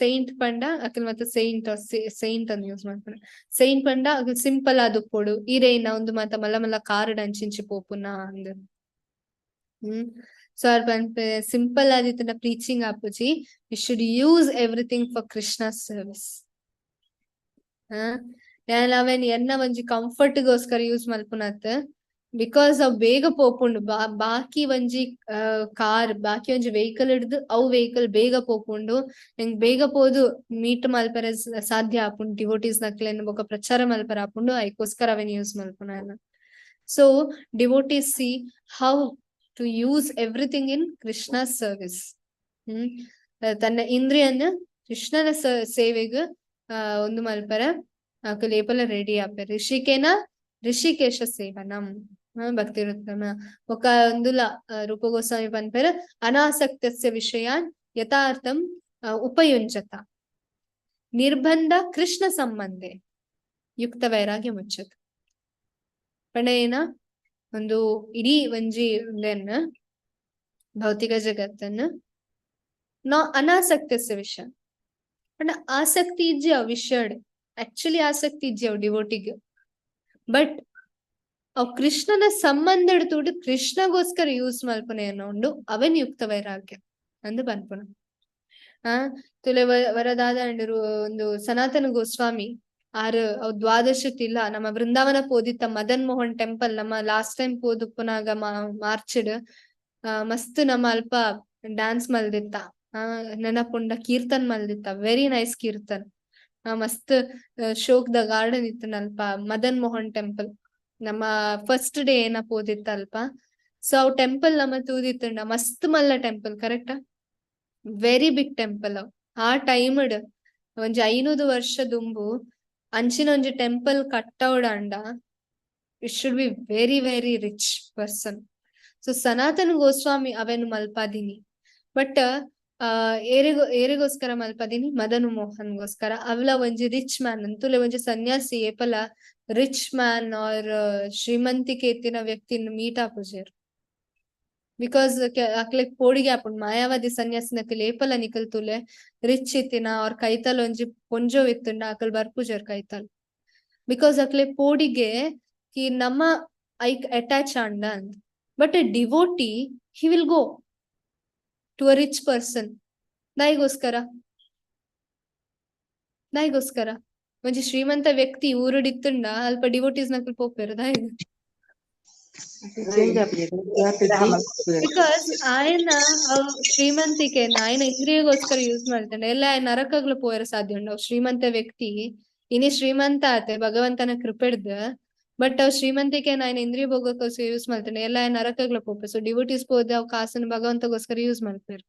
ಸೈಂಟ್ ಪಂಡ ಅಕಲ್ ಮತ್ತೆ ಸೈಂಟ್ ಅಂತ ಯೂಸ್ ಮಾಡ್ತಾರ. ಸೈಂಟ್ ಪಂಡ ಅಕಲ್ ಸಿಂಪಲ್ ಆದ್ ಪೋಡು ಈರೇನ ಒಂದು ಮಾತ ಮಲ್ಲ ಮಲ್ಲ ಕಾರ್ಡ್ ಅಂಚಿಂಚಿ ಪೋಪುನ ಅಂದ್. So simple aditana preaching apuji, you should use everything for Krishna's service. When enna onji comfort goskara use malpunat because of bega popundu baki onji car baki onji vehicle iddu avu vehicle bega popundu eng bega podu meet malpare sadhya apundu devotees naklen boka prachara malpara apundu aikoskara ven use malpunana. So devotees see how to use everything in Krishna's service. ತನ್ನ ಇಂದ್ರಿಯನ್ನ ಕೃಷ್ಣನ ಸೇವೆಗೆ ಒಂದು ಮಲ್ಪರ ಲೇಪಲ ರೆಡಿ ಆಪೆ. ಋಷಿಕೇಶ ಸೇವನಂ ಭಕ್ತಿ ವೃತ್ತಮ ఒక ಒಂದುಲ ರೂಪ ಗೋಸ್ವಾಮಿ ಪನ್ಪೆರ ಅನಾಸಕ್ತಸ್ಯ ವಿಷಯಾನ್ ಯಥಾರ್ಥಂ ಉಪಯುಂಜತ ನಿರ್ಬಂಧ ಕೃಷ್ಣ ಸಂಬಂಧೆ ಯುಕ್ತ ವೈರಾಗ್ಯ ಮುಚ್ಚತ. ಪಂಡ ಏನ ಒಂದು ಇಡೀ ಒಂಜಿ ಭೌತಿಕ ಜಗತ್ತನ್ನು ಅನಾಸಕ್ತಸ್ಯ ವಿಷಯ ಪಂಡ ಆಸಕ್ತಿ ಇಜ್ಜಿ ಅವ್ ವಿಷಯಡ್ ಆಕ್ಚುಲಿ ಆಸಕ್ತಿ ಇಜ್ಜಿ ಅವ್ ಡಿವೋಟಿಗ್. ಬಟ್ ಅವ್ ಕೃಷ್ಣನ ಸಂಬಂಧ ಹಿಡ್ತುಡು ಕೃಷ್ಣಗೋಸ್ಕರ ಯೂಸ್ ಮಲ್ಪುನ ಏನೋ ಅವನ್ ಯುಕ್ತ ವೈರಾಗ್ಯ ಅಂದು ಪನ್ಪುನ. ತುಲೆ ವರದಾದ ಅಂಡರು ಒಂದು ಸನಾತನ ಗೋಸ್ವಾಮಿ ಆರ್ ಅವ್ ದ್ವಾದಶತಿಲ್ಲ ನಮ್ಮ ವೃಂದಾವನ ಪೋದಿತ್ತ ಮದನ್ ಮೋಹನ್ ಟೆಂಪಲ್ ನಮ್ಮ ಲಾಸ್ಟ್ ಟೈಮ್ ಪೋದುಪ್ಪುನಾಗ ಮಾರ್ಚ್ಡ್ ಮಸ್ತ್ ನಮ್ಮ ಅಲ್ಪ ಡ್ಯಾನ್ಸ್ ಮಲ್ದಿತ್ತ, ನೆನಪುಂಡ ಕೀರ್ತನ್ ಮಲ್ದಿತ್ತ, ವೆರಿ ನೈಸ್ ಕೀರ್ತನ್. ಮಸ್ತ್ ಶೋಕ್ ದ ಗಾರ್ಡನ್ ಇತ್ತು ನಲ್ಪ ಮದನ್ ಮೋಹನ್ ಟೆಂಪಲ್ ನಮ್ಮ ಫಸ್ಟ್ ಡೇ ಏನ ಪೋದಿತ್ತ ಅಲ್ಪ. ಸೊ ಅವ್ ಟೆಂಪಲ್ ನಮ್ಮ ತೂದಿತ್ತಂಡ ಮಸ್ತ್ ಮಲ್ಲ ಟೆಂಪಲ್ ಕರೆಕ್ಟಾ, ವೆರಿ ಬಿಗ್ ಟೆಂಪಲ್ ಅವ್. ಆ ಟೈಮ್ಡ್ ಒಂಜಿ 500 ವರ್ಷ ದುಂಬು ಅಂಚಿನ ಒಂಜಿ ಟೆಂಪಲ್ ಕಟ್ಟೌಡ್ ಅಂಡ it should be very very rich person. So ಸನಾತನ ಗೋಸ್ವಾಮಿ ಅವೇನು ಮಲ್ಪಾದಿನಿ ಬಟ್ ಏರಿಗೋಸ್ಕರ ಮಲ್ಪದಿನಿ ಮದನ್ ಮೋಹನ್ಗೋಸ್ಕರ ಅವಲ ಒಂಜಿ ರಿಚ್ ಮ್ಯಾನ್ ಅಂತೂಲೆ ಒಂಜಿ ಸನ್ಯಾಸಿ ಏಪಲ ರಿಚ್ ಮ್ಯಾನ್ ಆರ್ ಶ್ರೀಮಂತಿಕೆ ಎತ್ತಿನ ವ್ಯಕ್ತಿನ ಮೀಟ್ ಆಪುಜೇರು ಬಿಕಾಸ್ ಅಕ್ಲೆ ಪೋಡಿಗೆ ಆಪುಂಡು ಮಾಯಾವಾದಿ ಸನ್ಯಾಸಿನ ಅಕ್ಲೆ ಏಪಲ ನಿಕಲ್ ತುಲೆ ರಿಚ್ ಇತ್ತಿನ ಅವ್ರ ಕೈತಲ್ ಒಂಜಿ ಪೊಂಜೋ ಇತ್ತುಂಡ ಅಕಲ್ ಬರ್ಪುಜೇರು ಕೈತಲ್ ಬಿಕಾಸ್ ಅಕ್ಲೆ ಪೋಡಿಗೆ ಕಿ ನಮ್ಮ ಐಕ್ ಅಟ್ಯಾಚ್ ಆಂಡ ಅಂದ್ but a devotee he will go to a rich person ದಾಯಿಗೋಸ್ಕರ ಒಂಜಿ ಶ್ರೀಮಂತ ವ್ಯಕ್ತಿ ಊರುಡಿತ್ತುಂಡ ಅಲ್ಪ ಡಿವೋಟೀಸ್ ನಕಲ್ ಪೋಪೆರು ದಾಯಿಗ ಬಿಕಾಸ್ ಆಯನ ಶ್ರೀಮಂತಿಕೆನ ಆಯನ ಇಂದ್ರಿಯಗೋಸ್ಕರ ಯೂಸ್ ಮಾಡ್ತಾನೆ ಎಲ್ಲ ಆಯ್ನ ನರಕಗ್ಲು ಪೋಯರ ಸಾಧ್ಯ ಉಂಡು ಅವ್ ಶ್ರೀಮಂತ ವ್ಯಕ್ತಿ ಇನಿ ಶ್ರೀಮಂತ ಆತೆ ಭಗವಂತನ ಕೃಪೆಡ್ದ ಬಟ್ ಅವ್ ಶ್ರೀಮಂತಿಕೆನ ಆಯ್ನ ಇಂದ್ರಿಯ ಭೋಗಕ್ಕೋಸ್ಕರ ಯೂಸ್ ಮಾಡ್ತಾನೆ ಎಲ್ಲ ಆಯ್ನ ನರಕಗ್ಲ ಪೋಪೆ ಸೊ ಡಿವೋಟೀಸ್ ಪೋದೆ ಅವ್ ಕಾಸನ್ನ ಭಗವಂತಗೋಸ್ಕರ ಯೂಸ್ ಮಾಡ್ತಾರೆ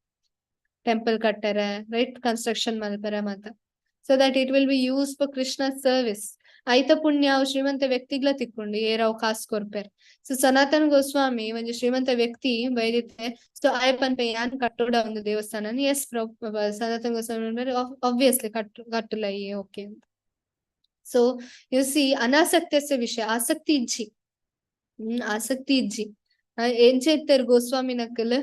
ಟೆಂಪಲ್ ಕಟ್ಟಾರೆ ರೈಟ್ ಕನ್ಸ್ಟ್ರಕ್ಷನ್ ಮಾಡ್ತಾರೆ ಮತ್ತ so that it will be use for Krishna service ಐತ ಪುಣ್ಯ ಅವ್ ಶ್ರೀಮಂತ ವ್ಯಕ್ತಿಗ್ಲ ತಿಕ್ಕೊಂಡು ಏರಾವ್ ಕಾಸು ಕೊರ್ಪೇರ್ ಸೊ ಸನಾತನ ಗೋಸ್ವಾಮಿ ಒಂಜಿ ಶ್ರೀಮಂತ ವ್ಯಕ್ತಿ ಬೈದಿತ್ತೆ ಸೊ ಆಯಪ್ಪನ್ ಪೈ ಯಾನ್ ಕಟ್ಟೋಡ ಒಂದು ದೇವಸ್ಥಾನ ಎಸ್ ಸನಾತನ ಗೋಸ್ವಾಮಿ ಆಬ್ವಿಯಸ್ಲಿ ಕಟ್ಟುಲ ಓಕೆ ಅಂತ ಸೊ ಯು ಸಿ ಅನಾಸಕ್ತಿಯ ವಿಷಯ ಆಸಕ್ತಿ ಇಜ್ಜಿ ಆಸಕ್ತಿ ಇಜ್ಜಿ ಏನ್ ಚೇತ್ತರ್ ಗೋಸ್ವಾಮಿ ನಕಲ್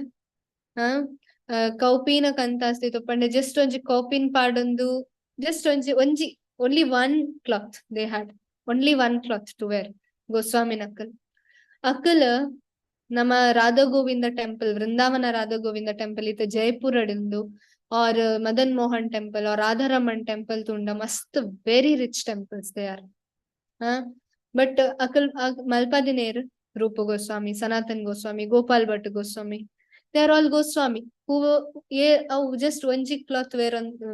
ಕೌಪಿನ ಕಂತಾಸ್ತಿ ತೊಪ್ಪಂಡೆ ಜಸ್ಟ್ ಒಂಜಿ ಕೌಪಿನ್ ಪಾಡೊಂದು ಜಸ್ಟ್ ಒಂಜಿ only one cloth they had only one cloth to wear Goswami ನಕಲ್ Akal ನಮ್ಮ ರಾಧಾ ಗೋವಿಂದ ಟೆಂಪಲ್ ವೃಂದಾವನ ರಾಧಾ ಗೋವಿಂದ ಟೆಂಪಲ್ ಇತ್ತೆ ಜೈಪುರ್ ಅಡಿಂದು और मदन मोहन टेम्पल और राधा रमन टेम्पल तुंडा मस्त very rich temples they are but अकल मल्पादिनेर Rupa Goswami Sanatana Goswami Gopal Bhatta Goswami they are all Goswami who just ಒಂಜಿ ಕ್ಲಾತ್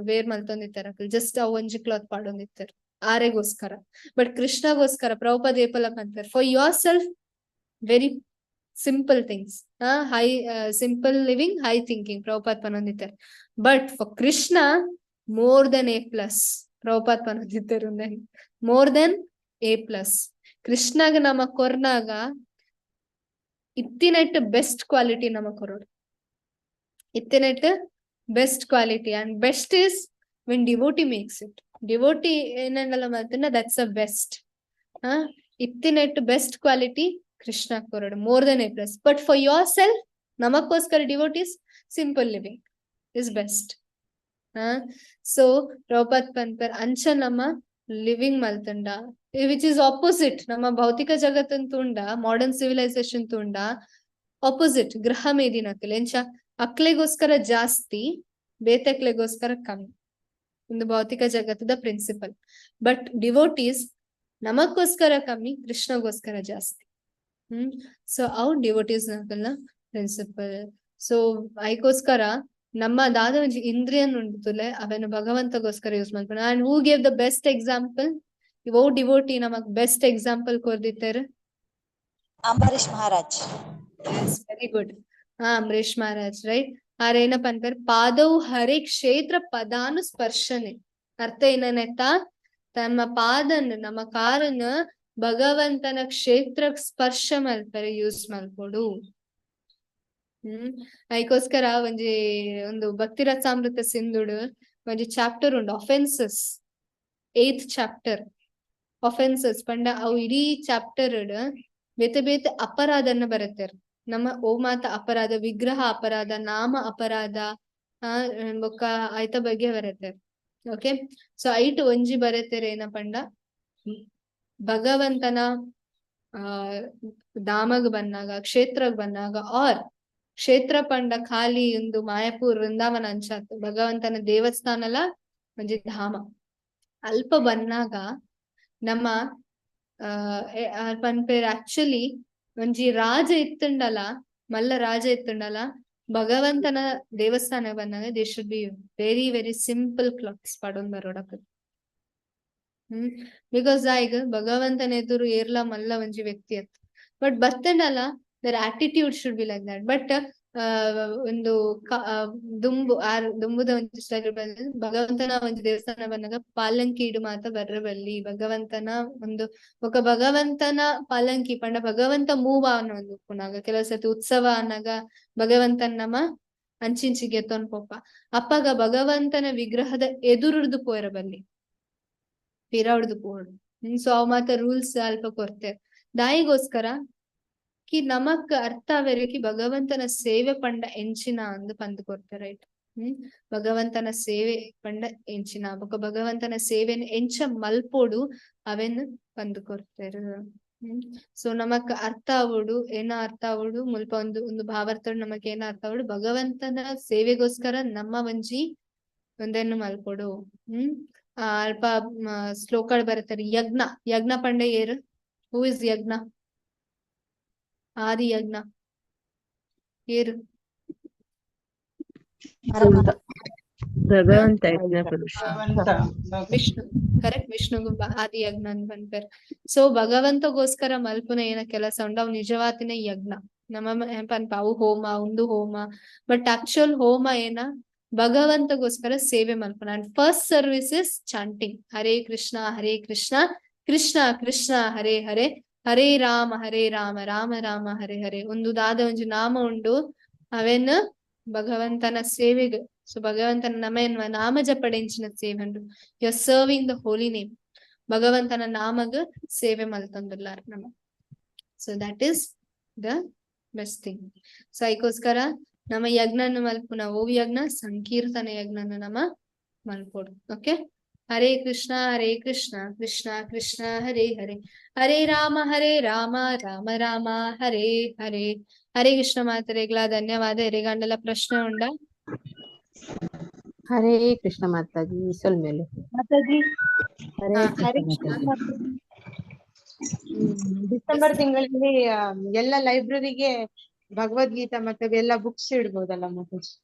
ವೇರ್ ಮಲ್ತೊಂದಿತ್ತಾರೆ ಅಕಲ್ ಜಸ್ಟ್ ಆ ಒಂಜಿ ಕ್ಲಾತ್ ಪಾಡೊಂದಿತ್ತಾರೆ ಆರೆಗೋಸ್ಕರ ಬಟ್ ಕೃಷ್ಣಗೋಸ್ಕರ ಪ್ರಭುಪಾದ ಏಪಲ ಅಂತಾರೆ for yourself very simple things high simple living high thinking Prabhupada ಪನೊಂದಿತ್ತಾರೆ but for Krishna more than A+. Prabhupada ಪನೊಂದಿತ್ತಾರೆ ಮೋರ್ ದೆನ್ A+. ಕೃಷ್ಣಗ ನಮ್ಮ ಕೊರ್ನಾಗ ಇತ್ತಿನೆಟ್ ಬೆಸ್ಟ್ ಕ್ವಾಲಿಟಿ ನಮ್ಮ ಕೊರೋಡು ಇತ್ತಿನೆಟ್ best quality and best is when devotee makes it devotee ಏನಂಗಲ್ಲ ಮಾತನ್ನ ದಟ್ಸ್ ಅ ಬೆಸ್ಟ್ ಇತ್ತಿನೆಟ್ ಬೆಸ್ಟ್ ಕ್ವಾಲಿಟಿ ಕೃಷ್ಣ ಕೊರೋಡು more than A+. But for yourself ನಮಕ್ಕೋಸ್ಕರ devotees simple living is best so Prabhupada ಪಂಪರ್ ಅಂಚ ನಮ್ಮ ಲಿವಿಂಗ್ ಮಲ್ತಂಡ ವಿಚ್ ಇಸ್ ಆಪೋಸಿಟ್ ನಮ್ಮ ಭೌತಿಕ ಜಗತ್ತನ್ ತುಂಡ ಮಾಡರ್ನ್ ಸಿವಿಲೈಸೇಷನ್ ತುಂಡ ಆಪೋಸಿಟ್ ಗ್ರಹ ಮೇದಿನಕಲ್ ಎಂಚ ಅಕ್ಲೆಗೋಸ್ಕರ ಜಾಸ್ತಿ ಬೇತೆಕ್ಲೆಗೋಸ್ಕರ ಕಮ್ಮಿ ಒಂದು ಭೌತಿಕ ಜಗತ್ತದ ಪ್ರಿನ್ಸಿಪಲ್ ಬಟ್ ಡಿವೋಟೀಸ್ ನಮಕ್ಕೋಸ್ಕರ ಕಮ್ಮಿ ಕೃಷ್ಣಗೋಸ್ಕರ ಜಾಸ್ತಿ ಸೊ ಅವ್ ಡಿವೋಟೀಸ್ ನಕಲ್ನ ಪ್ರಿನ್ಸಿಪಲ್ ಸೊ ಐಕೋಸ್ಕರ ನಮ್ಮ ದಾದ ಒಂಜಿ ಇಂದ್ರಿಯನ್ ಉಂಟುಲೆ ಅವೇನು ಭಗವಂತಗೋಸ್ಕರ ಯೂಸ್ ಮಾಡ್ಕೊಂಡು and who gave the best example ಇವು ಡಿವೋಟಿ ನಮಕ್ ಬೆಸ್ಟ್ ಎಕ್ಸಾಂಪಲ್ ಕೊರ್ದಿತ್ತಾರ Ambarish Maharaj very good Ambarish Maharaj right ಆರೇನಪ್ಪ ಅಂತಾರೆ ಪಾದವು ಹರೇ ಕ್ಷೇತ್ರ ಪದಾನು ಸ್ಪರ್ಶನೆ ಅರ್ಥ ಏನನೆತ್ತ ತಮ್ಮ ಪಾದನ್ ನಮ್ಮ ಕಾರನ್ನ ಭಗವಂತನ ಕ್ಷೇತ್ರ ಸ್ಪರ್ಶ ಮಲ್ಪರೆ ಯೂಸ್ ಮಲ್ಕೊಡು ಅದಕ್ಕೋಸ್ಕರ ಒಂದು ಭಕ್ತಿರಸಾಮೃತ ಸಿಂಧುಡು ಒಂಜಿ ಚಾಪ್ಟರ್ ಉಂಡು ಅಫೆನ್ಸಸ್ 8th ಚಾಪ್ಟರ್ ಅಫೆನ್ಸಸ್ ಪಂಡ ಅವು ಇಡೀ ಚಾಪ್ಟರ್ ಬೇತೆ ಬೇತೆ ಅಪರಾಧನ ಬರುತ್ತಾರೆ ನಮ್ಮ ಓ ಮಾತ ಅಪರಾಧ ವಿಗ್ರಹ ಅಪರಾಧ ನಾಮ ಅಪರಾಧ ಬೊಕ್ಕ ಆಯ್ತ ಬಗ್ಗೆ ಬರುತ್ತೆ ಓಕೆ ಸೊ ಐಟ್ ಒಂಜಿ ಬರೆತಾರೆ ಏನ ಪಂಡ ಭಗವಂತನ ಧಾಮಗ್ ಬಂದಾಗ ಕ್ಷೇತ್ರಗ್ ಬಂದಾಗ ಆರ್ ಕ್ಷೇತ್ರ ಪಂಡ ಖಾಲಿ ಒಂದು ಮಾಯಾಪುರ್ ವೃಂದಾವನ ಅಂಚಾತ್ ಭಗವಂತನ ದೇವಸ್ಥಾನಲ ಒಂಜಿ ಧಾಮ ಅಲ್ಪ ಬನ್ನಾಗ ನಮ್ಮ ಪನ್ಪೇರ್ ಆಕ್ಚುಲಿ ಒಂಜಿ ರಾಜ ಇತ್ತುಂಡಲ ಮಲ್ಲ ರಾಜ ಇತ್ತುಂಡಲ ಭಗವಂತನ ದೇವಸ್ಥಾನ ಬಂದಾಗ they should be very very simple clothes ಪಡೊಂದ್ ಬರೋಡಕ ಬಿಕಾಸ್ ಈಗ ಭಗವಂತನ ಎದುರು ಏರ್ಲ ಮಲ್ಲ ಒಂಜಿ ವ್ಯಕ್ತಿ ಅತ್ ಬಟ್ ಬರ್ತಂಡಲ their attitude should be like that but ಒಂದು ದುಂಬು ದುಂಬುದ ಒಂದು ಸ್ಟೈಲ್ ಭಗವಂತನ ಒಂದು ದೇವಸ್ಥಾನ ಬಂದಾಗ ಪಾಲಂಕಿ ಇಡು ಮಾತ ಬರ್ರಬಲ್ಲಿ ಭಗವಂತನ ಒಂದು ఒక ಭಗವಂತನ ಪಾಲಂಕಿ ಪಂಡ ಭಗವಂತ ಮೂವ ಅನ್ನೋದು ಪುನಾಗ ಕೆಲವು ಸತಿ ಉತ್ಸವ ಅನ್ನಾಗ ಭಗವಂತನ ನಮ ಅಂಚಿಂಚಿಗೆ ತೊನ್ಪೊಪ್ಪ ಅಪ್ಪಗ ಭಗವಂತನ ವಿಗ್ರಹದ ಎದುರುಡ್ದು ಪೋಯರಬಲ್ಲಿ ಪಿರಾಡ್ದು ಪೋಡು ಸೊ ಅವ್ ಮಾತ ರೂಲ್ಸ್ ಅಲ್ಪ ಕೊರ್ತೆ ದಾಯಿಗೋಸ್ಕರ ಕಿ ನಮಕ್ ಅರ್ಥ ಆವೇರಿಗೆ ಭಗವಂತನ ಸೇವೆ ಪಂಡ ಎಂಚಿನ ಅಂದ್ ಪಂದ್ ಕೊರ್ತೆ ರೈಟ್ ಭಗವಂತನ ಸೇವೆ ಪಂಡ ಎಂಚಿನ ಬೊಕ ಭಗವಂತನ ಸೇವೆನ್ ಎಂಚ ಮಲ್ಪೋಡು ಅವೆನ್ ಪಂದ್ ಕೊರ್ತೇರು ಸೊ ನಮಕ್ ಅರ್ಥ ಆವೋಡು ಏನ ಅರ್ಥ ಆವೋಡು ಮುಲ್ಪ ಒಂದು ಭಾವಾರ್ಥ ನಮಕ್ ಏನ ಅರ್ಥ ಆವೋಡು ಭಗವಂತನ ಸೇವೆಗೋಸ್ಕರ ನಮ್ಮ ಒಂಜಿ ಒಂದೇನು ಮಲ್ಪೋಡು ಅಲ್ಪ ಶ್ಲೋಕಗಳು ಬರುತ್ತಾರೆ ಯಜ್ಞ ಪಂಡ ಏರು ಹೂ ಇಸ್ ಯಜ್ಞ ಆದಿ ಯಜ್ಞ ಏರು ಭಗವಂತ ಯಜ್ಞ ಪುರುಷ ವಿಷ್ಣು ಕರೆಕ್ಟ್ ವಿಷ್ಣುಗು ಆದಿ ಯಜ್ಞ ಅಂತ ಬಂದ್ಪೇರ್ ಸೊ ಭಗವಂತಗೋಸ್ಕರ ಮಲ್ಪುನ ಏನ ಕೆಲಸ ಉಂಡು ಅವು ನಿಜವಾತಿನ ಯಜ್ಞ ನಮ್ಮ ಪನ್ಪ ಅವು ಹೋಮ ಒಂದು ಹೋಮ ಬಟ್ ಆಕ್ಚುಯಲ್ ಹೋಮ ಏನ ಭಗವಂತಗೋಸ್ಕರ ಸೇವೆ ಮಲ್ಪನ and first service is chanting Hare Krishna Krishna Krishna Hare Hare Hare Rama Rama Rama Hare Hare ಒಂದು ದಾದ ಒಂಜಿ ನಾಮ ಉಂಡು ಅವೆನ್ ಭಗವಂತನ ಸೇವೆಗ್ ಸೊ ಭಗವಂತನ ನಮ ನಾಮ ಜಪಡೆಂಚಿನ ಸೇವೆ ಉಂಡು you are serving the holy name ಭಗವಂತನ ನಾಮಗ್ ಸೇವೆ ಮಲ್ತೊಂದುಲ್ಲಾರ ನಮ so that is the best thing so ಅದಕ್ಕೋಸ್ಕರ ನಮ್ಮ ಯಜ್ಞನ ಮಲ್ಪುನ ಓವಿ ಯಜ್ಞ ಸಂಕೀರ್ತನ ಯಜ್ಞನ ನಮ ಮಲ್ಪೋಡು ಓಕೆ ಹರೇ ಕೃಷ್ಣ ಕೃಷ್ಣ ಕೃಷ್ಣ ಹರೇ ಹರೇ ಹರೇ ರಾಮ ರಾಮ ರಾಮ ಹರೇ ಹರೇ ಹರೇ ಕೃಷ್ಣ ಮಾತರೆಗಳ ಧನ್ಯವಾದ ಎರೆಗಂಡಲ ಪ್ರಶ್ನೆ ಉಂಡ ಹರೇ ಕೃಷ್ಣ ಮಾತಾಜಿ ಸ್ವಲ್ಪ ಮೇಲೆ ಮಾತಾಜಿ ಹರೇ ಡಿಸೆಂಬರ್ ತಿಂಗಳಲ್ಲಿ ಎಲ್ಲ ಲೈಬ್ರರಿಗೆ ಭಗವದ್ಗೀತಾ ಮತ್ತೆ ಎಲ್ಲ ಬುಕ್ಸ್ ಇಡ್ಬೋದಲ್ಲ ಮಾತಾಜಿ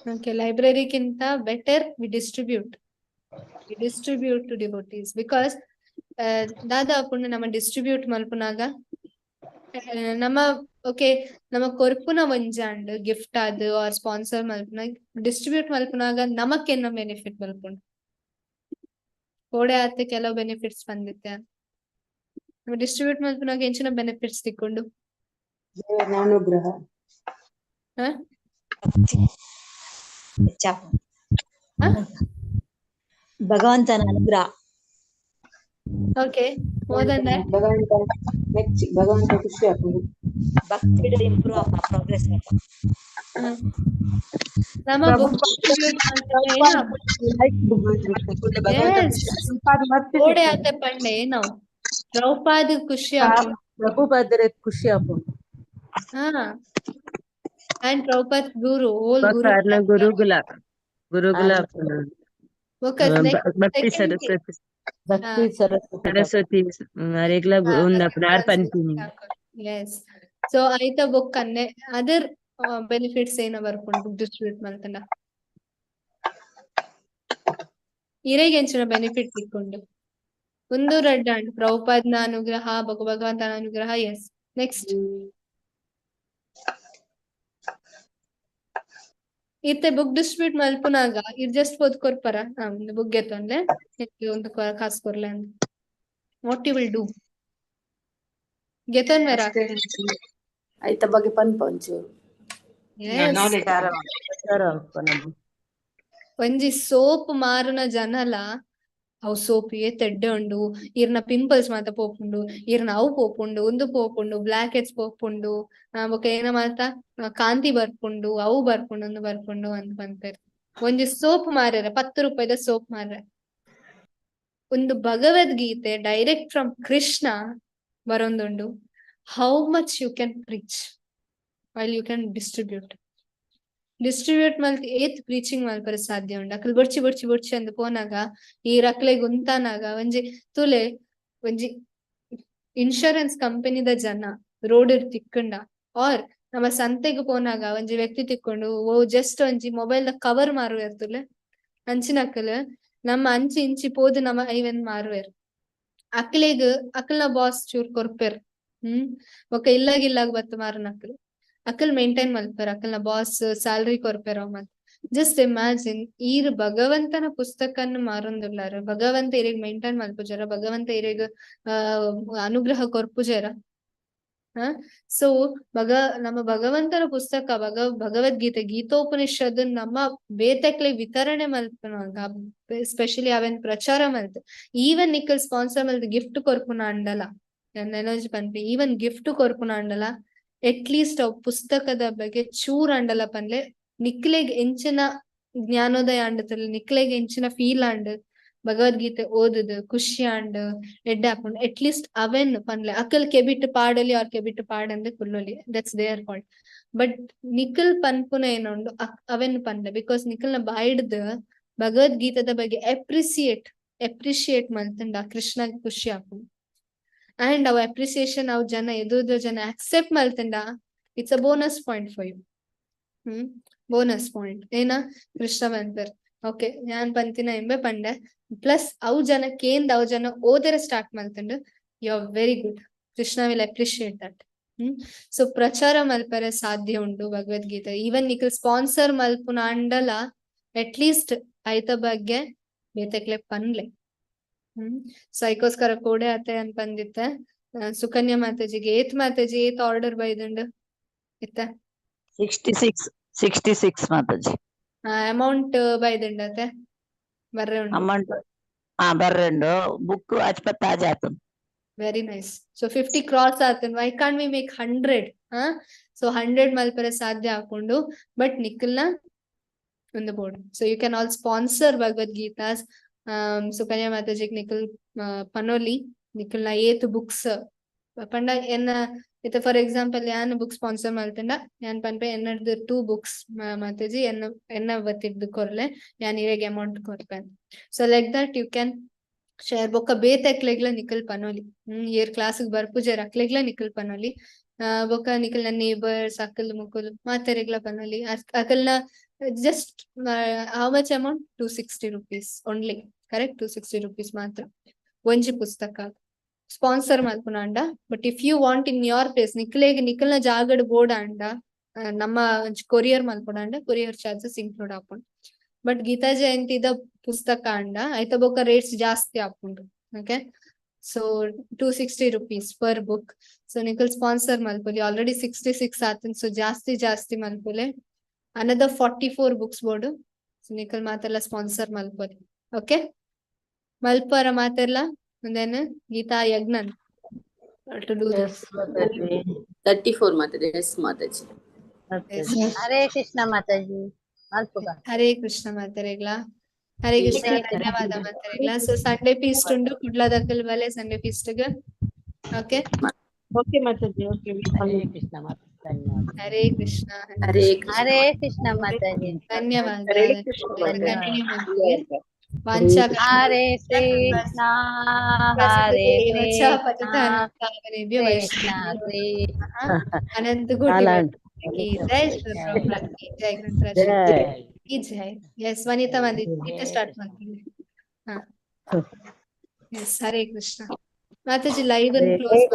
ಓಕೆ ಲೈಬ್ರರಿಗಿಂತ better we distribute to devotees because ದಾದಾ ಪುಣ್ಯ ನಮ್ಮ ಡಿಸ್ಟ್ರಿಬ್ಯೂಟ್ ಮಲ್ಪುನಾಗ ನಮ್ಮ ಓಕೆ ನಮ್ಮ ಕೊರ್ಪುನ ಒಂಜಾಂಡ್ ಗಿಫ್ಟ್ ಅದು ಆರ್ ಸ್ಪಾನ್ಸರ್ ಮಲ್ಪುನ ಡಿಸ್ಟ್ರಿಬ್ಯೂಟ್ ಮಲ್ಪುನಾಗ ನಮಕ್ಕೇನೋ ಬೆನಿಫಿಟ್ ಮಲ್ಪುಂಡು ಕೋಡೆ ಆತ ಕೆಲವು ಬೆನಿಫಿಟ್ಸ್ ಬಂದಿತ್ತೆ ಡಿಸ್ಟ್ರಿಬ್ಯೂಟ್ ಮಲ್ಪುನಾಗ ಎಂಚಿನ ಬೆನಿಫಿಟ್ಸ್ ತಿಕ್ಕೊಂಡು ಅನುಗ್ರಹ ಭಗವಂತನ ಅನುಗ್ರಹ ಓಕೆ ಮೋರ್ ದನ್ ದಟ್ ಭಗವಂತ ಖುಷಿ ಆಗ್ತದೆ ಭಕ್ತಿ ಇಂಪ್ರೂವ್ ಆಪ ಪ್ರೋಗ್ರೆಸ್ ನಮ್ಮ ಬುಕ್ ಕೋಡೆ ಆತ ಪಂಡೆ ನಾವು ದ್ರೌಪದಿ ಖುಷಿ ಪ್ರಭುಪಾದರ ಖುಷಿ app and Prabhupada Guru, whole Guru. ಗುರುಗುಲ ಭಕ್ತಿ ಸರಸ್ವತಿ ಅರೆಗ್ಲ ಪ್ರಾರ್ಥನೆ. Yes. So aita book kanne other benefits ena barಕೊಂಡು book distribute maltanda. ಇರೆಗೆ ಎಂಚಿನ ಬೆನಿಫಿಟ್ ತಿಕ್ಕೊಂಡು ಒಂದು ರೆಡ್ ಅಂಡ್ ಪ್ರಭುಪಾದನ ಅನುಗ್ರಹ ಭಗವಂತನ ಅನುಗ್ರಹ ಎಸ್ ನೆಕ್ಸ್ಟ್ ಇತ್ತೆ ಬುಕ್ ಡಿಸ್ಟ್ರಿಬ್ಯೂಟ್ ಮಲ್ಪುನಾಗ ಇದು ಜಸ್ಟ್ ಓದ್ಕೊರ್ಪರ ಒಂದು ಬುಕ್ ಗೆತ್ತೊಂದೆ ಒಂದು ಕಾಸ್ ಕೊರ್ಲೆ ಅಂದ್ what you will do ಗೆತನ್ Mera ಐತ ಬಗ್ಗೆ ಪನ್ಪ ಒಂಚೂರು ಒಂಜಿ ಸೋಪ್ ಮಾರುನ ಜನಲ ಅವು ಸೋಪ್ ತೆಡ್ಡೆ ಉಂಡು ಇರ್ನ ಪಿಂಪಲ್ಸ್ ಮಾತ ಪೋಪುಂಡು ಇರ್ನ ಅವು ಪೋಪುಂಡು ಒಂದು ಪೋಪುಂಡು ಬ್ಲಾಕ್ ಹೆಡ್ಸ್ ಪೋಪುಂಡು ಬೊಕ ಏನ ಮಾತ ಕಾಂತಿ ಬರ್ಪುಂಡು ಅವು ಬರ್ಪುಂಡು ಒಂದು ಬರ್ಪುಂಡು ಅಂತ ಬಂತಾರೆ ಒಂಜಿ ಸೋಪ್ ಮಾರ್ಯಾರ 10 ರೂಪಾಯಿದ ಸೋಪ್ ಮಾರ್ಯಾರ ಒಂದು ಭಗವದ್ಗೀತೆ ಡೈರೆಕ್ಟ್ ಫ್ರಮ್ ಕೃಷ್ಣ ಬರೊಂದುಂಡು how much you can preach while you can distribute ಮಲ್ತಿ ಏತ್ ಪ್ರೀಚಿಂಗ್ ಮಲ್ಪರೆ ಸಾಧ್ಯ ಉಂಡು ಅಕಲ್ ಬೊಡ್ಚಿ ಅಂದ್ ಪೋನಾಗ ಈ ರಕ್ಲೆಗ್ ಉಂತಾನಾಗ ಒಂಜಿ ಇನ್ಶೂರೆನ್ಸ್ ಕಂಪನಿದ ಜನ ರೋಡ್ ತಿಕ್ಕಂಡ ಆರ್ ನಮ್ಮ ಸಂತೆಗ್ ಪೋನಾಗ ಒಂಜಿ ವ್ಯಕ್ತಿ ತಿಕ್ಕೊಂಡು ಜಸ್ಟ್ ಒಂಜಿ ಮೊಬೈಲ್ ದ ಕವರ್ ಮಾರುವೇರ್ ತುಲೆ ಅಂಚಿನಕಲ್ ನಮ್ಮ ಅಂಚಿ ಇಂಚಿ ಪೋದು ನಮ್ಮ ಐವೆನ್ ಮಾರುವೇರ್ ಅಕ್ಲೆಗ್ ಅಕಲ್ನ ಬಾಸ್ ಚೂರ್ ಕೊರ್ಪೆರ್ ಬೊಕ ಇಲ್ಲಾಗ್ ಬತ್ತ ಮಾರುನಕಲ್ ಅಕಲ್ ಮೇಂಟೈನ್ ಮಲ್ಪರ ಅಕಲ್ನ ಬಾಸ್ ಸ್ಯಾಲ್ರಿ ಕೊರ್ಪೆರ ಮತ್ ಜಸ್ಟ್ ಇಮ್ಯಾಜಿನ್ ಈರ್ ಭಗವಂತನ ಪುಸ್ತಕನ್ನು ಮಾರೊಂದುಲ್ಲಾರ ಭಗವಂತ ಇರೆಗ್ ಮೇಂಟೈನ್ ಮಲ್ಪುಜಾರ ಭಗವಂತ ಇರೆಗ್ ಅನುಗ್ರಹ ಕೊರ್ಪುಜಾರ ಸೊ ನಮ್ಮ ಭಗವಂತನ ಪುಸ್ತಕ ಭಗವದ್ಗೀತೆ ಗೀತೋಪನಿಷದ್ ನಮ್ಮ ಬೇತೆಕ್ಲೆ ವಿತರಣೆ ಮಲ್ಪನಾಗ ಎಸ್ಪೆಷಲಿ ಅವೆನ್ ಪ್ರಚಾರ ಮಲ್ತ್ ಈವನ್ ನಿಕ್ಕಲ್ ಸ್ಪಾನ್ಸರ್ ಮಲ್ತ್ ಗಿಫ್ಟ್ ಕೊರ್ಪುನ ಅಂಡಲ ಎನರ್ಜಿ ಪನ್ಪಿ ಈವನ್ ಗಿಫ್ಟ್ ಕೊರ್ಪುನ ಅಂಡಲ ಎಟ್ ಲೀಸ್ಟ್ ಅವ್ ಪುಸ್ತಕದ ಬಗ್ಗೆ ಚೂರ್ ಅಂಡಲ ಪನ್ಲೆ ನಿಕ್ಲೆಗ್ ಎಂಚಿನ ಜ್ಞಾನೋದಯ ಅಂಡತಲ್ ನಿಕ್ಲೆಗ್ ಎಂಚಿನ ಫೀಲ್ ಅಂಡ್ ಭಗವದ್ಗೀತೆ ಓದುದು ಖುಷಿ ಅಂಡ್ ಎಡ್ಡ ಹಾಕೊಂಡು ಅಟ್ ಲೀಸ್ಟ್ ಅವೆನ್ ಪನ್ಲೆ ಅಕಲ್ ಕೆಬಿಟ್ ಪಾಡಲಿ ಅವ್ರ ಕೆಬಿಟ್ ಪಾಡಂದ್ರೆ ಕುಲ್ಲೊಲಿ ದಟ್ಸ್ ದೇರ್ ಪಾಯಿಂಟ್ ಬಟ್ ನಿಖಲ್ ಪನ್ಪುನ ಏನೊಂಡು ಅವೆನ್ ಪನ್ಲೆ ಬಿಕಾಸ್ ನಿಖಲ್ನ ಬಾಯ್ಡ್ದ ಭಗವದ್ಗೀತದ ಬಗ್ಗೆ ಎಪ್ರಿಶಿಯೇಟ್ ಮಲ್ತಂಡ ಕೃಷ್ಣ ಖುಷಿ ಹಾಕೊಂಡು ಅಂಡ್ ಅವ್ ಅಪ್ರಿಸಿಯೇಷನ್ ಅವ್ ಜನ ಎದುರ್ದ ಜನ ಅಕ್ಸೆಪ್ಟ್ ಮಲ್ತಂಡ it's a bonus point for you bonus point ಏನ ಕೃಷ್ಣ ಬಂತರ್ ಓಕೆ ഞാൻ പന്തിന ಎಂಬೆ ಪಂಡೆ ಪ್ಲಸ್ ಅವು ಜನಕ್ಕೇಂದ್ ಅವು ಜನ ಓದರ ಸ್ಟಾರ್ಟ್ ಮಲ್ತಂಡು you are very good Krishna will appreciate that so ಪ್ರಚಾರ ಮಲ್ಪರೆ ಸಾಧ್ಯ ಉಂಡು ಭಗವದ್ಗೀತೆ ಈವನ್ ನಿಖಲ್ ಸ್ಪಾನ್ಸರ್ ಮಲ್ಪುನ ಅಂಡಲ ಅಟ್ ಲೀಸ್ಟ್ ಐತ ಬಗ್ಗೆ ಬೇತಕ್ಲೆ ಪನ್ಲೆ ಸೊ ಐಕೋಸ್ಕರ ಕೋಡೆ ಆತೆ ಅನ್ ಪಂದಿತ್ತೆ ಸುಕನ್ಯಾ ಮಾತಾಜಿಗೆ ಏತ್ ಆರ್ಡರ್ ಬೈದಂಡು ಇತ್ತ 66 ಮಾತಾಜಿ ಅಮೌಂಟ್ ಬೈದಂಡತೆ ಬರ್ರೆ ಉಂಡು ಅಮೌಂಟ್ ಬರ್ರೆಂಡು ಬುಕ್ ಅಚ್ಪತ್ ತಾಜ ಆತು ವೆರಿ ನೈಸ್ ಸೊ 50 ಕ್ರಾಸ್ ಆತನ್ why can't we make 100 so 100 ಮಲ್ಪರೆ ಸಾಧ್ಯ ಹಾಕೊಂಡು ಬಟ್ ನಿಖಲ್ನ ಒಂದು board so you can all sponsor Bhagavad Gitas Sukanya ಮಾತಾಜಿಗ್ ನಿಖಲ್ ಪನೋಲಿ ನಿಖಲ್ನ ಏತ್ ಬುಕ್ಸ್ ಪಂಡ ಎನ್ನ ಇತ್ತ ಫಾರ್ ಎಕ್ಸಾಂಪಲ್ ಯಾನ್ ಬುಕ್ ಸ್ಪಾನ್ಸರ್ ಮಲ್ತಂಡ ಯಾನ್ ಪನ್ಪೆ ಎನ್ನಡ್ದು 2 ಬುಕ್ಸ್ ಮಾತಾಜಿ ಎನ್ನ ಬತ್ತಿಡ್ದು ಕೊರ್ಲೆ ಯಾನ್ ಇರೆಗ್ ಅಮೌಂಟ್ ಕೊರ್ಪೆ so like that you can share ಬೊಕ್ಕ ಬೇತೆ ಅಕ್ಲೆಗ್ಲ ನಿಖಲ್ ಪನೋಲಿ ಏರ್ ಕ್ಲಾಸಿಗೆ ಬರ್ಪುಜಾರ ಅಕ್ಲೆಗ್ಲ ನಿಖಲ್ ಪನೋಲಿ ಬೊಕ್ಕ ನಿಖಲ್ನ ನೇಬರ್ಸ್ ಅಕ್ಕಲ್ ಮುಕ್ಕಲ್ ಮಾತೆರೆಗ್ಲ ಪನೋಲಿ ಅಕಲ್ನ just how much amount 260 rupees only correct 260 rupees ಮಾತ್ರ ಒಂಜಿ ಪುಸ್ತಕ ಸ್ಪಾನ್ಸರ್ ಮಲ್ಪುನ ಅಂಡ but if you want in your place ನಿಖಲ್ನ ಜಾಗಡ್ ಬೋರ್ಡ್ ಅಂಡ ನಮ್ಮ ಕೊರಿಯರ್ ಮಲ್ಪುನ ಅಂಡ ಕೊರಿಯರ್ ಚಾರ್ಜಸ್ ಇನ್ಕ್ಲೂಡ್ ಹಾಕೊಂಡು ಬಟ್ ಗೀತಾ ಜಯಂತಿದ ಪುಸ್ತಕ ಅಂಡ ಐತ ಬೊಕ್ಕ ರೇಟ್ಸ್ ಜಾಸ್ತಿ ಹಾಕೊಂಡು okay so 260 rupees per book so ನಿಖಲ್ ಸ್ಪಾನ್ಸರ್ ಮಲ್ಪೊಲಿ ಆಲ್ರೆಡಿ 66 ಆತನ್ ಸೊ ಜಾಸ್ತಿ ಮಲ್ಪೊಲೆ another 44 books board so Nikhil ಮಾತೆಲ್ಲ ಸ್ಪಾನ್ಸರ್ ಮಲ್ಪೊಲಿ ಓಕೆ ಮಲ್ಪರ ಮಾತೆಲ್ಲ then ಗೀತಾ ಯಜ್ಞನ್ to do this 34 Mataji yes Mataji Hare Krishna Mataji Hare Krishna ಮಾತಾರೆಗ್ಲಾ ಹರೇ ಕೃಷ್ಣ ಧನ್ಯವಾದ ಮಾತಾರೆಗ್ಲಾ ಸೊ ಸಂಡೇ ಫೀಸ್ಟ್ ಉಂಡು ಕುಡ್ಲದಕ್ಕಲ್ ಬಲೆ ಸಂಡೇ ಫೀಸ್ಟ್ ಗೆ okay okay Mataji okay Hare Krishna Mataji ಧನ್ಯವಾದ ಹರೇ ಕೃಷ್ಣ ಹರೇ ಕೃಷ್ಣ ಮಾತಾಜಿ ಧನ್ಯವಾದ ಹರೇ ಕೃಷ್ಣ ಕಂಟಿನ್ಯೂ ಮಾಡ್ತೀವಿ ವಾಂಚಾ ಹರೇ ಕೃಷ್ಣ ಹರೇ ಕೃಷ್ಣ ಅನಂತ ಕೋಟಿ ಜೈ ಶ್ರೀ ಪ್ರಭುಪಾದ್ ಕಿ ಜೈ ಗಣರಾಜ್ ಕಿ ಜೈ ಎಸ್ ವನಿತಾ ಮಂದಿ ಸ್ಟಾರ್ಟ್ ಮಾಡ್ತೀನಿ ಎಸ್ ಹರೇ ಕೃಷ್ಣ ಮಾತಾಜಿ ಲೈವ್ ಅನ್ನು ಕ್ಲೋಸ್